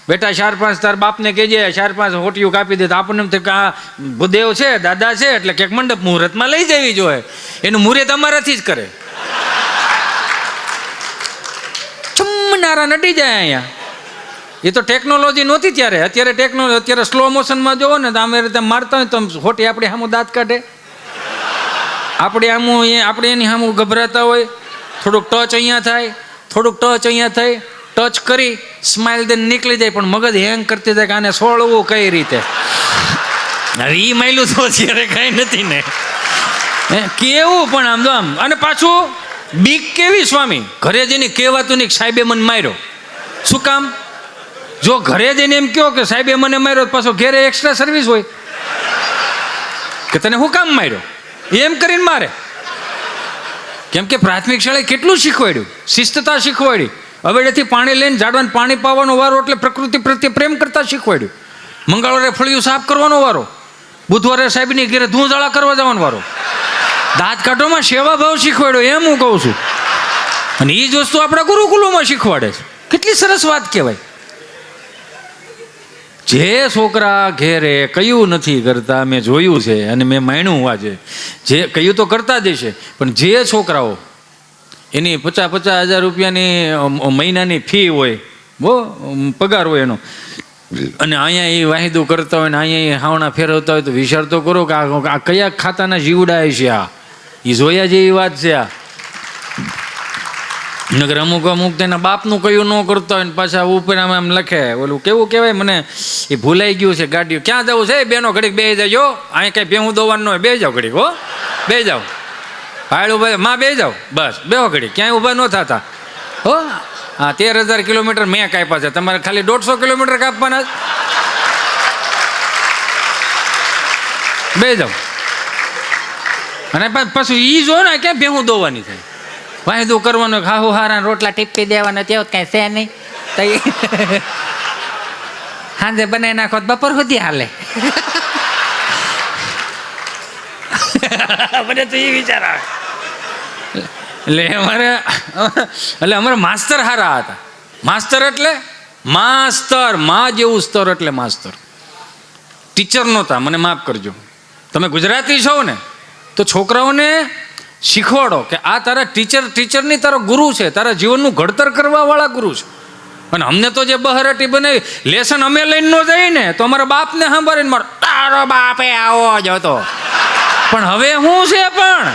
બેટા 4-5 તાર બાપને કહેજે 4-5 હોટીઓ કાપી દે. આપણને એમ થાય કે આ ભૂદેવ છે, દાદા છે, એટલે ક્યાંક મંડપ મુહૂર્તમાં લઈ જવી જોઈએ. એનું મુહૂર્ત અમારાથી જ કરે. ચુમનારા નડી જાય અહીંયા. એ તો ટેકનોલોજી નહોતી ત્યારે. અત્યારે ટેકનોલોજી, અત્યારે સ્લો મોશનમાં જોવો ને તો અમે રીતે મારતા હોય તો ખોટી આપણી સામું દાંત કાઢે, આપણે એની સામું ગભરાતા હોય. થોડુંક ટચ અહીંયા થાય, થોડુંક ટચ અહીંયા થાય, ટચ કરી સ્માઇલ દઈને નીકળી જાય, પણ મગજ હેંગ કરતી જાય કે આને સોળવું કઈ રીતે. હવે એ માયલું તો અત્યારે કાંઈ નથી ને, કેવું પણ આમ તો આમ. અને પાછું બીક કેવી સ્વામી, ઘરે જઈને કહેવાતું નહીં સાહેબે મને માર્યો. શું કામ? જો ઘરે જઈને એમ કહો કે સાહેબે મને માર્યો, પાછો ઘેરે એક્સ્ટ્રા સર્વિસ હોય કે તને શું કામ માર્યો, એમ કરીને મારે. કેમ કે પ્રાથમિક શાળાએ કેટલું શીખવાડ્યું, શિસ્તતા શીખવાડી. હવેડેથી પાણી લઈને ઝાડવાને પાણી પાવાનો વારો, એટલે પ્રકૃતિ પ્રત્યે પ્રેમ કરતા શીખવાડ્યું. મંગળવારે ફળિયું સાફ કરવાનો વારો, બુધવારે સાહેબની ઘેરે ધૂંધાળા કરવા જવાનો વારો. દાંત કાઢવામાં સેવા ભાવ શીખવાડ્યો, એમ હું કહું છું. અને એ જ વસ્તુ આપણા ગુરુકુલોમાં શીખવાડે છે. કેટલી સરસ વાત કહેવાય. જે છોકરા ઘેરે કયું નથી કરતા, મેં જોયું છે અને મેં માણ્યું આજે, જે કયું તો કરતા જ છે, પણ જે છોકરાઓ એની 50,000 રૂપિયાની મહિનાની ફી હોય, બહુ પગાર હોય એનો, અને અહીંયા એ વાહિદું કરતા હોય ને અહીંયા હાવણા ફેરવતા હોય, તો વિચાર તો કરો કે આ કયા ખાતાના જીવડા છે. આ એ જોયા જેવી વાત છે. આ નગર અમુક તેના બાપનું કયું ન કરતા હોય ને પાછા ઉપર આમ લખે, ઓલું કેવું કહેવાય, મને એ ભૂલાઈ ગયું છે. ગાડીઓ ક્યાં જવું છે બેનો, ઘડીક બે જાજો, અહીં કઈ ભેહું દોવાનું હોય, બે જાઓ ઘડીક, હો બે જાઓ, ભાડું ભાઈ માં બે જાઓ, બસ બેહો ઘડીક, ક્યાંય ઊભા ન થતા હો. હા 13,000 કિલોમીટર મેં કાપ્યા છે, તમારે ખાલી 150 કિલોમીટર કાપવાના, બે જાઓ. અને પાછું ઈ જો ને ક્યાં ભેહું દોવાની થાય, વાયદો કરવાનો, હાહુ હારા રોટલા ટીપી દેવાના, તેવું કાંઈ છે નહીં. તો સાંજે બનાવી નાખો બપોર સુધી હાલે. મને તો એ વિચાર આવે. એટલે અમારે માસ્તર હારા હતા. માસ્તર એટલે માસ્તર, માં જેવું સ્તર એટલે માસ્તર. ટીચર નહોતા, મને માફ કરજો. તમે ગુજરાતી છો ને તો છોકરાઓને શીખવાડો કે આ તારા ટીચરની તારો ગુરુ છે, તારા જીવનનું ઘડતર કરવા વાળા ગુરુ છે. અને અમને તો જે બહરાટી બનાવી, લેસન અમે લઈને ન જઈએ ને તો અમારા બાપને સાંભળીને મારો તારો બાપે આવો જ હતો. પણ હવે શું છે, પણ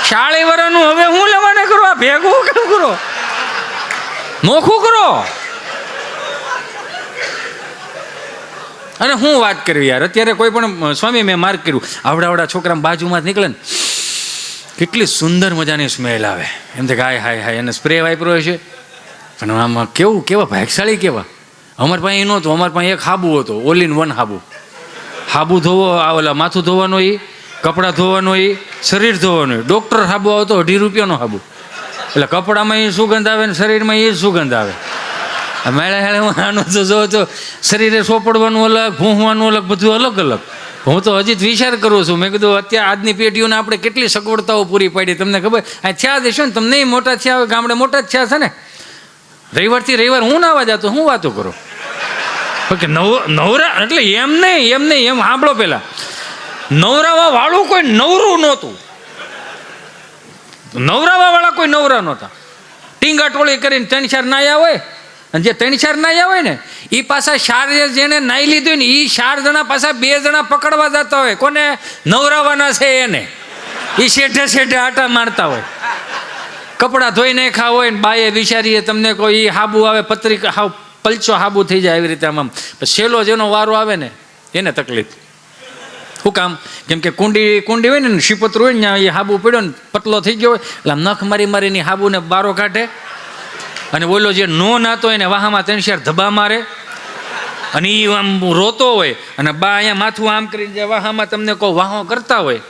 40 વર્ષનું હવે હું લેવાને કરવા ભેગું કેમ કરો? નોખું કરો. અને હું વાત કરવી યાર, અત્યારે કોઈ પણ સ્વામી મેં માર્ક કર્યું, આવડા છોકરા બાજુમાં જ નીકળે ને કેટલી સુંદર મજાની સ્મેલ આવે, એમ કે હાય હાય હાય, એને સ્પ્રે વાપર્યો છે. પણ આમાં કેવા ભાગશાળી કેવા. અમારી પાસે એ નહોતું, અમારી પાસે એક હાબુ હતો, ઓલ ઇન વન હાબુ. હાબુ ધોવો, ઓલા માથું ધોવાનું એ, કપડાં ધોવાનું એ, શરીર ધોવાનું એ. ડૉક્ટર હાબુ આવતો 2.5 રૂપિયાનો હાબુ. એટલે કપડામાં એ સુગંધ આવે ને શરીરમાં એ સુગંધ આવે. મેળે હેળે હું આનો તો જો તો શરીરે સોપડવાનું અલગ, ભૂંહવાનું અલગ, બધું અલગ અલગ. હું તો હજી જ વિચાર કરું છું, મેં કીધું અત્યારે આજની પેઢીઓને આપણે કેટલી સગવડતાઓ પૂરી પાડી. તમને ખબર આ થયા દેશો ને, તમને મોટા થયા હોય, ગામડે મોટા જ થયા છે ને. રવિવારથી રવિવાર હું નાવા જતો, હું વાતો કરો કે નવરા એટલે એમ નહીં એમ સાંભળો. પેલા નવરાવા વાળું કોઈ નવરું નહોતું, નવરાવા વાળા કોઈ નવરા નહોતા. ટીંગા ટોળી કરીને 3-4 નાયા હોય, અને જે 3-4 નાયા હોય ને એ પાછા 4 જેને નાઈ લીધું ને એ 4 જણા પાછા 2 જણા પકડવા જતા હોય. કોને નવરાવાના છે એને, એ શેઠે આટા મારતા હોય. કપડાં ધોઈ નાખ્યા હોય ને બાએ બિચારીએ તમને કોઈ હાબુ આવે, પત્રિકા હાવ પલચો હાબુ થઈ જાય એવી રીતે. આમ છેલ્લો જેનો વારો આવે ને એને તકલીફ. શું કામ? કેમ કે કુંડી હોય ને, શીપત્ર હોય ને, એ હાબુ પડ્યો ને પતલો થઈ ગયો હોય એટલે આમ નખ મારીને હાબુને બારો કાઢે. અને બોલો જે નો નાતો હોય ને વાહામાં 3-4 ધબા મારે, અને એ આમ રોતો હોય, અને બા અહીંયા માથું આમ કરીને જે વાહામાં તમને કહો વાહો કરતા હોય,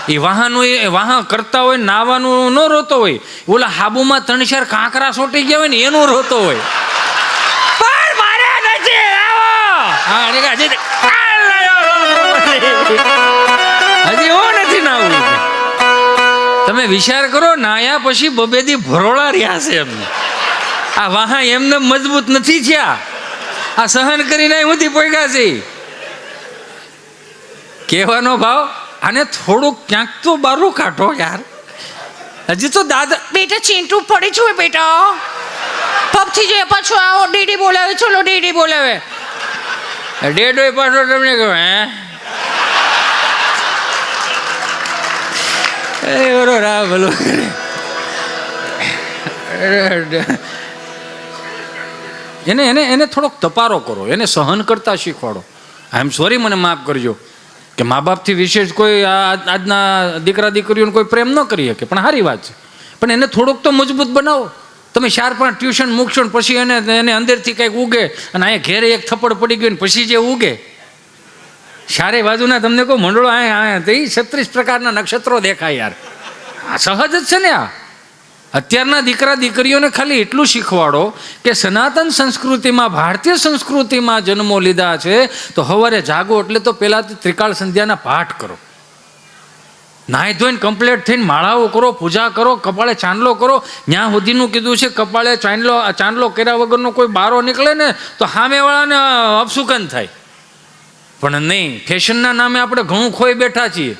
એ વાહા કરતા હોય, નાવાનું ન રોતો હોય. ઓલા હાબુમાં 3-4 કાંકરા સોટી ગયા હોય ને એનું રોતો હોય. હજી હું નથી નાવું. તમે વિચાર કરો, નાયા પછી બબેદી ભરોળા રહ્યા છે એમને. આ વાહા એમને મજબૂત નથી થયા, આ સહન કરીને ઊંધી પોગ્યા છે. કહેવાનો ભાવ, આને થોડુંક ક્યાંક તો બારું કાઢો યાર. હજી તો દાદા બેટા ચીંટુ પડી છું બેટા, પબથી જે પાછો આવો ડીડી બોલાવે, ચલો ડીડી બોલાવે. ડેડો પાછો તમને કહો હે બરો રા ભલો. એને થોડોક તપારો કરો, એને સહન કરતા શીખવાડો. આઈ એમ સોરી, મને માફ કરજો કે મા બાપથી વિશેષ કોઈ આજના દીકરા દીકરીઓને કોઈ પ્રેમ ન કરી શકે, પણ સારી વાત છે. પણ એને થોડુંક તો મજબૂત બનાવો. તમે 4-5 ટ્યુશન મૂકશો ને પછી એને અંદરથી કંઈક ઉગે, અને અહીંયા ઘેરે એક થપ્પડ પડી ગયું ને પછી જે ઉગે ચારે બાજુના તમને કહું મંડળો આ 36 પ્રકારના નક્ષત્રો દેખાય યાર. આ સહજ જ છે ને. આ અત્યારના દીકરા દીકરીઓને ખાલી એટલું શીખવાડો કે સનાતન સંસ્કૃતિમાં, ભારતીય સંસ્કૃતિમાં જન્મો લીધા છે તો સવારે જાગો એટલે તો પહેલાં ત્રિકાળ સંધ્યાના પાઠ કરો, નાહી ધોઈને કમ્પ્લીટ થઈને માળાઓ કરો, પૂજા કરો, કપાળે ચાંદલો કરો. ત્યાં સુધીનું કીધું છે કપાળે ચાંદલો કર્યા વગરનો કોઈ બારો નીકળે ને તો સામેવાળાને અપસુકન થાય. પણ નહીં, ફેશનના નામે આપણે ઘણું ખોઈ બેઠા છીએ.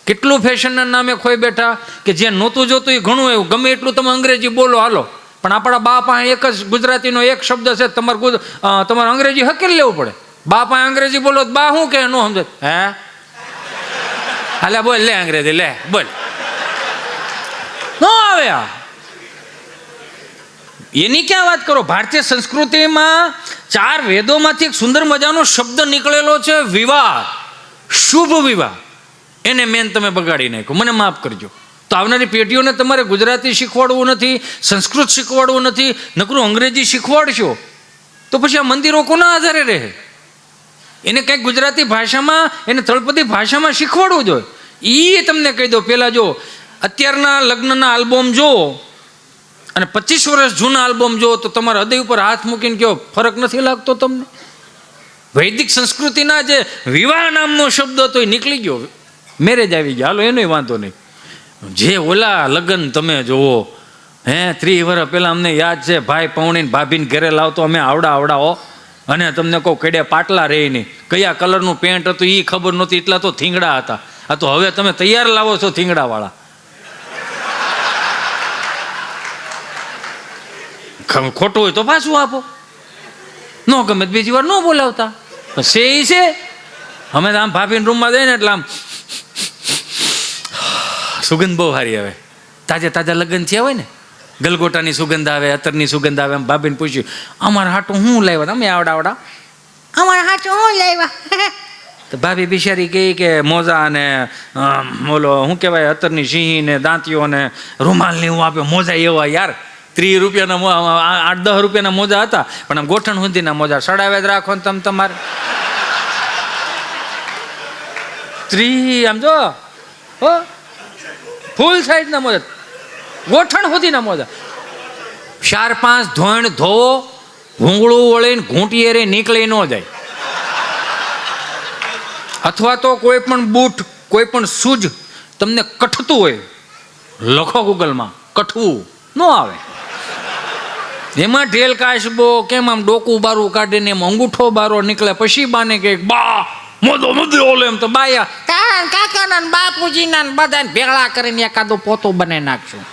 કેટલું ફેશનના નામે ખોઈ બેઠા કે જે નહોતું જોતું એ ઘણું એવું. ગમે એટલું તમે અંગ્રેજી બોલો હાલો, પણ આપણા બા પાસે એક જ ગુજરાતીનો એક શબ્દ છે, તમારે અંગ્રેજી હકેલી લેવું પડે. બા પાસે અંગ્રેજી બોલો તો બા શું કે ન સમજે, હે હાલે બોલ લે અંગ્રેજી લે બોલ, ન આવે. આ એની ક્યાં વાત કરો. ભારતીય સંસ્કૃતિમાં 4 વેદોમાંથી એક સુંદર મજાનો શબ્દ નીકળેલો છે, વિવાહ, શુભ વિવાહ. એને મેન તમે બગાડી નાખ્યો, મને માફ કરજો. તો આવનારી પેઢીઓને તમારે ગુજરાતી શીખવાડવું નથી, સંસ્કૃત શીખવાડવું નથી, નકરું અંગ્રેજી શીખવાડશો તો પછી આ મંદિરો કોના આધારે રહે? એને કંઈક ગુજરાતી ભાષામાં, એને તળપદી ભાષામાં શીખવાડવું જોઈએ. એ તમને કહી દો, પહેલાં જો અત્યારના લગ્નના આલ્બમ જુઓ અને 25 વર્ષ જૂના આલ્બમ જુઓ તો તમારા હૃદય ઉપર હાથ મૂકીને કહો ફરક નથી લાગતો તમને? વૈદિક સંસ્કૃતિના જે વિવાહ નામનો શબ્દ હતો એ નીકળી ગયો, મેરેજ આવી ગયા, હાલો એનોય વાંધો નહીં. જે ઓલા લગ્ન તમે જુઓ, 30 વર્ષ પહેલાં અમને યાદ છે, ભાઈ પૌણીને ભાભીને ઘરે લાવતો અમે આવડાવો, અને તમને કહું કડે પાટલા રહી નહીં, કયા કલરનું પેન્ટ હતું એ ખબર નહોતી, એટલા તો થીંગડા હતા. આ તો હવે તમે તૈયાર લાવો છો થીંગડાવાળા. ખોટું હોય તો પાછું આપો, ન ગમે બીજી વાર ન બોલાવતા. છે એ છે. અમે તો આમ ભાભીને રૂમમાં જઈએ ને એટલે આમ સુગંધ બહુ સારી આવે. તાજા લગ્ન થયા હોય ને ગલગોટાની સુગંધ આવે, અત્તરની સુગંધ આવે. એમ ભાભીને પૂછ્યું, અમારા હાટું હું લાવ્યા તમે આવડા અમારા હાચું હું લાવ્યા? તો ભાભી બિચારી કહે કે મોજા અને ઓલો શું કહેવાય અત્તરની સિંહી ને દાંતીઓ ને રૂમાલને એવું આપ્યો. મોજા એવા યાર 30 રૂપિયાના 8-10 રૂપિયાના મોજા હતા, પણ આમ ગોઠણ સુધીના મોજા સડાવ્યા જ રાખો ને તમે તમારે 30 આમ જો હો ફૂલ સાઈઝના મોજા, ગોઠણ સુધીના મોજા. 4-5 ધોણ ધોવો, ભૂંગળું વળીને ઘૂંટીએ રે નીકળી ન જાય. અથવા તો કોઈ પણ બૂટ, કોઈ પણ શૂઝ તમને કઠતું હોય, લખો ગૂગલમાં, કઠવું ન આવે. એમાં ઢેલ કાશબો કેમ આમ ડોકું બારું કાઢીને એમ અંગૂઠો બારો નીકળે, પછી બાને કે બા મોદો મોદો ઓલે એમ તો બાયા કાકાના ને બાપુજીના ને બધાને ભેળા કરીને એકાદો પોતો બનાવી નાખશું.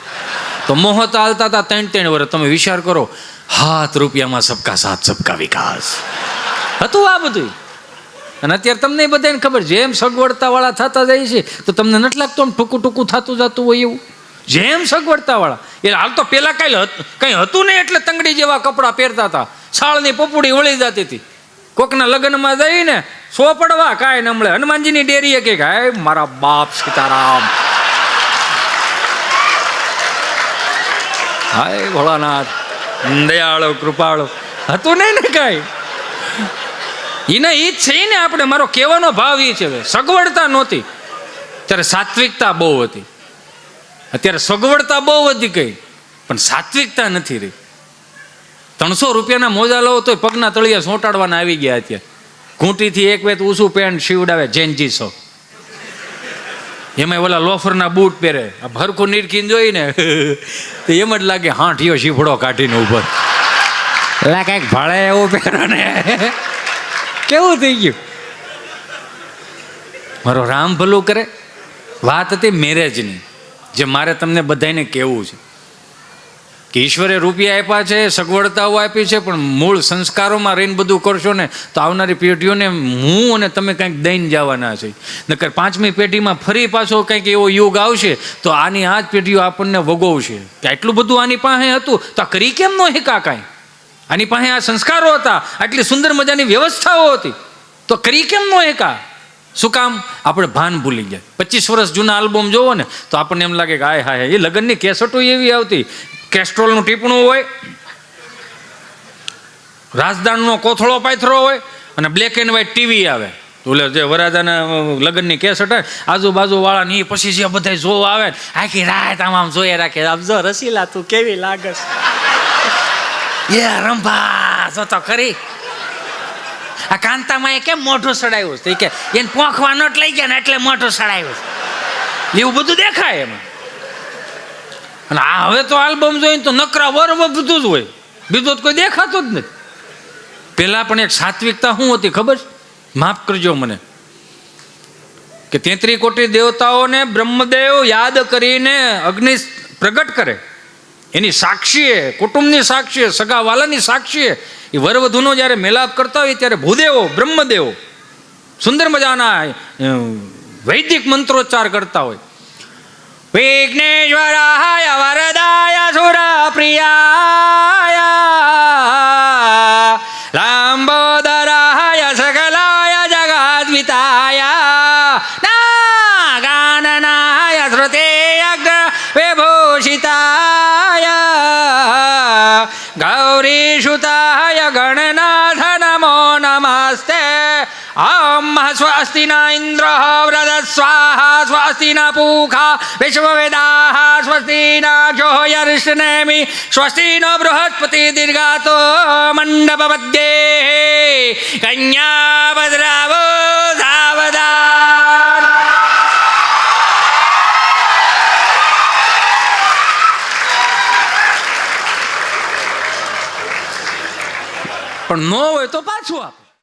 તો મોહત હાલતા હતા 3-3 વર્ષ. તમે વિચાર કરો, ₹7 સબકા સાથ સબકા વિકાસ હતું આ બધું. અને અત્યારે તમને બધાને ખબર, જેમ સગવડતા વાળા થતા જાય છે તો તમને નથી લાગતું આમ ટૂંકું ટૂંકું થતું જતું હોય એવું? જેમ સગવડતા વાળા એ હાલ તો પેલા કઈ હતું નહીં એટલે તંગડી જેવા કપડાં પહેરતા હતા, સાળની પપુડી વળી જતી હતી. કોકના લગ્નમાં જઈને સોપડવા કાંઈ ન મળે. હનુમાનજીની ડેરીએ કે હાય મારા બાપ સીતારામ, હાય ભોળાનાથ દયાળો કૃપાળો, હતું નહીં ને કાંઈ. એને એ જ છે ને આપણે, મારો કહેવાનો ભાવ એ છે, સગવડતા નહોતી ત્યારે સાત્વિકતા બહુ હતી. અત્યારે સગવડતા બહુ વધી ગઈ પણ સાત્વિકતા નથી રહી. 300 રૂપિયાના મોજા લો તો પગના તળિયા સોંટાડવાના આવી ગયા. અત્યારે ઘૂંટીથી એક વેત ઊંચું પેન્ટ સીવડાવે જેનજીસો, એમાં ઓલા લોફરના બૂટ પહેરે. આ ભરખું નીરખીને જોઈને તો એમ જ લાગે હાંઠિયો શીફડો કાઢીને ઉપર એટલે કંઈક ભાડે એવું પહેરો ને કેવું થઈ ગયું. મારો રામ ભલું કરે. વાત હતી મેરેજની, જે મારે તમને બધાને કહેવું છે કે ઈશ્વરે રૂપિયા આપ્યા છે, સગવડતાઓ આપી છે, પણ મૂળ સંસ્કારોમાં રહીને બધું કરશો ને તો આવનારી પેઢીઓને હું અને તમે કંઈક દઈને જવાના છે. નકર 5મી પેઢીમાં ફરી પાછો કંઈક એવો યુગ આવશે તો આની આ જ પેઢીઓ આપણને વગોવશે કે આટલું બધું આની પાસે હતું તો આ કરી કેમ ન હેકા કાંઈ? આની પાસે આ સંસ્કારો હતા, આટલી સુંદર મજાની વ્યવસ્થાઓ હતી તો કરી કેમ ન હેકા? શું કામ? આપણે ભાન ભૂલી ગયા. 25 વર્ષ જૂના આલ્બમ જોવો ને તો આપણને એમ લાગે કે હાય હાય, એ લગ્નની કેસેટો એવી આવતી, કેસ્ટ્રોલનું ટીપણું હોય, રાજદાણનો કોથળો પાથરો હોય અને બ્લેક એન્ડ વ્હાઈટ ટીવી આવે. ઓલે જે વરાજાના લગ્નની કેસેટ હોય, આજુબાજુ વાળા ની પછી જે બધા જોવા આવે આખી રાત આમ જોઈએ રાખે, આમ જો રસીલા તું કેવી લાગસ, એ રંભા જો તો ખરી. આ કાંતામાં એ કેમ મોઢું સડાયું છે કે એને પોંખવા નોટ લઈ ગયા ને એટલે મોઢું સડાયું છે, એવું બધું દેખાય એમાં. અને આ હવે તો આલ્બમ જોઈને તો નકરા વર્વ બધું જ હોય, બીજું કોઈ દેખાતું જ નથી. પેલા પણ એક સાત્વિકતા શું હતી ખબર? માફ કરજો મને, કે 33 કોટી દેવતાઓને બ્રહ્મદેવ યાદ કરીને અગ્નિ પ્રગટ કરે, એની સાક્ષીએ, કુટુંબની સાક્ષીએ, સગાવાલાની સાક્ષીએ એ વરવધુનો જ્યારે મેલાપ કરતા હોય ત્યારે ભૂદેવો બ્રહ્મદેવો સુંદર મજાના વૈદિક મંત્રોચ્ચાર કરતા હોય. વિઘ્નેશ્વરાય વરદાય સુરપ્રિયાય લાંબોદરાય સકલાય જગદ્વિતાય નાગાનનાય શ્રુતેયગ્ન વિભૂષિતાય ગૌરીસુતાય ગણનાથ નમો નમસ્તે. ઓમ સ્વસ્તિ ન ઇન્દ્ર વ્રત સ્વાહા સ્વસ્તિ ન પૂખા વિશ્વવેદાઃ સ્વસ્તિ ન ક્ષોયર્ષ્ણેમિ સ્વસ્તિ ન બૃહસ્પતિ દીર્ઘાતો મંડપ મધ્યે કન્યા ભદ્રાવો સાવધાન. પણ ન હોય તો પાછું આપ.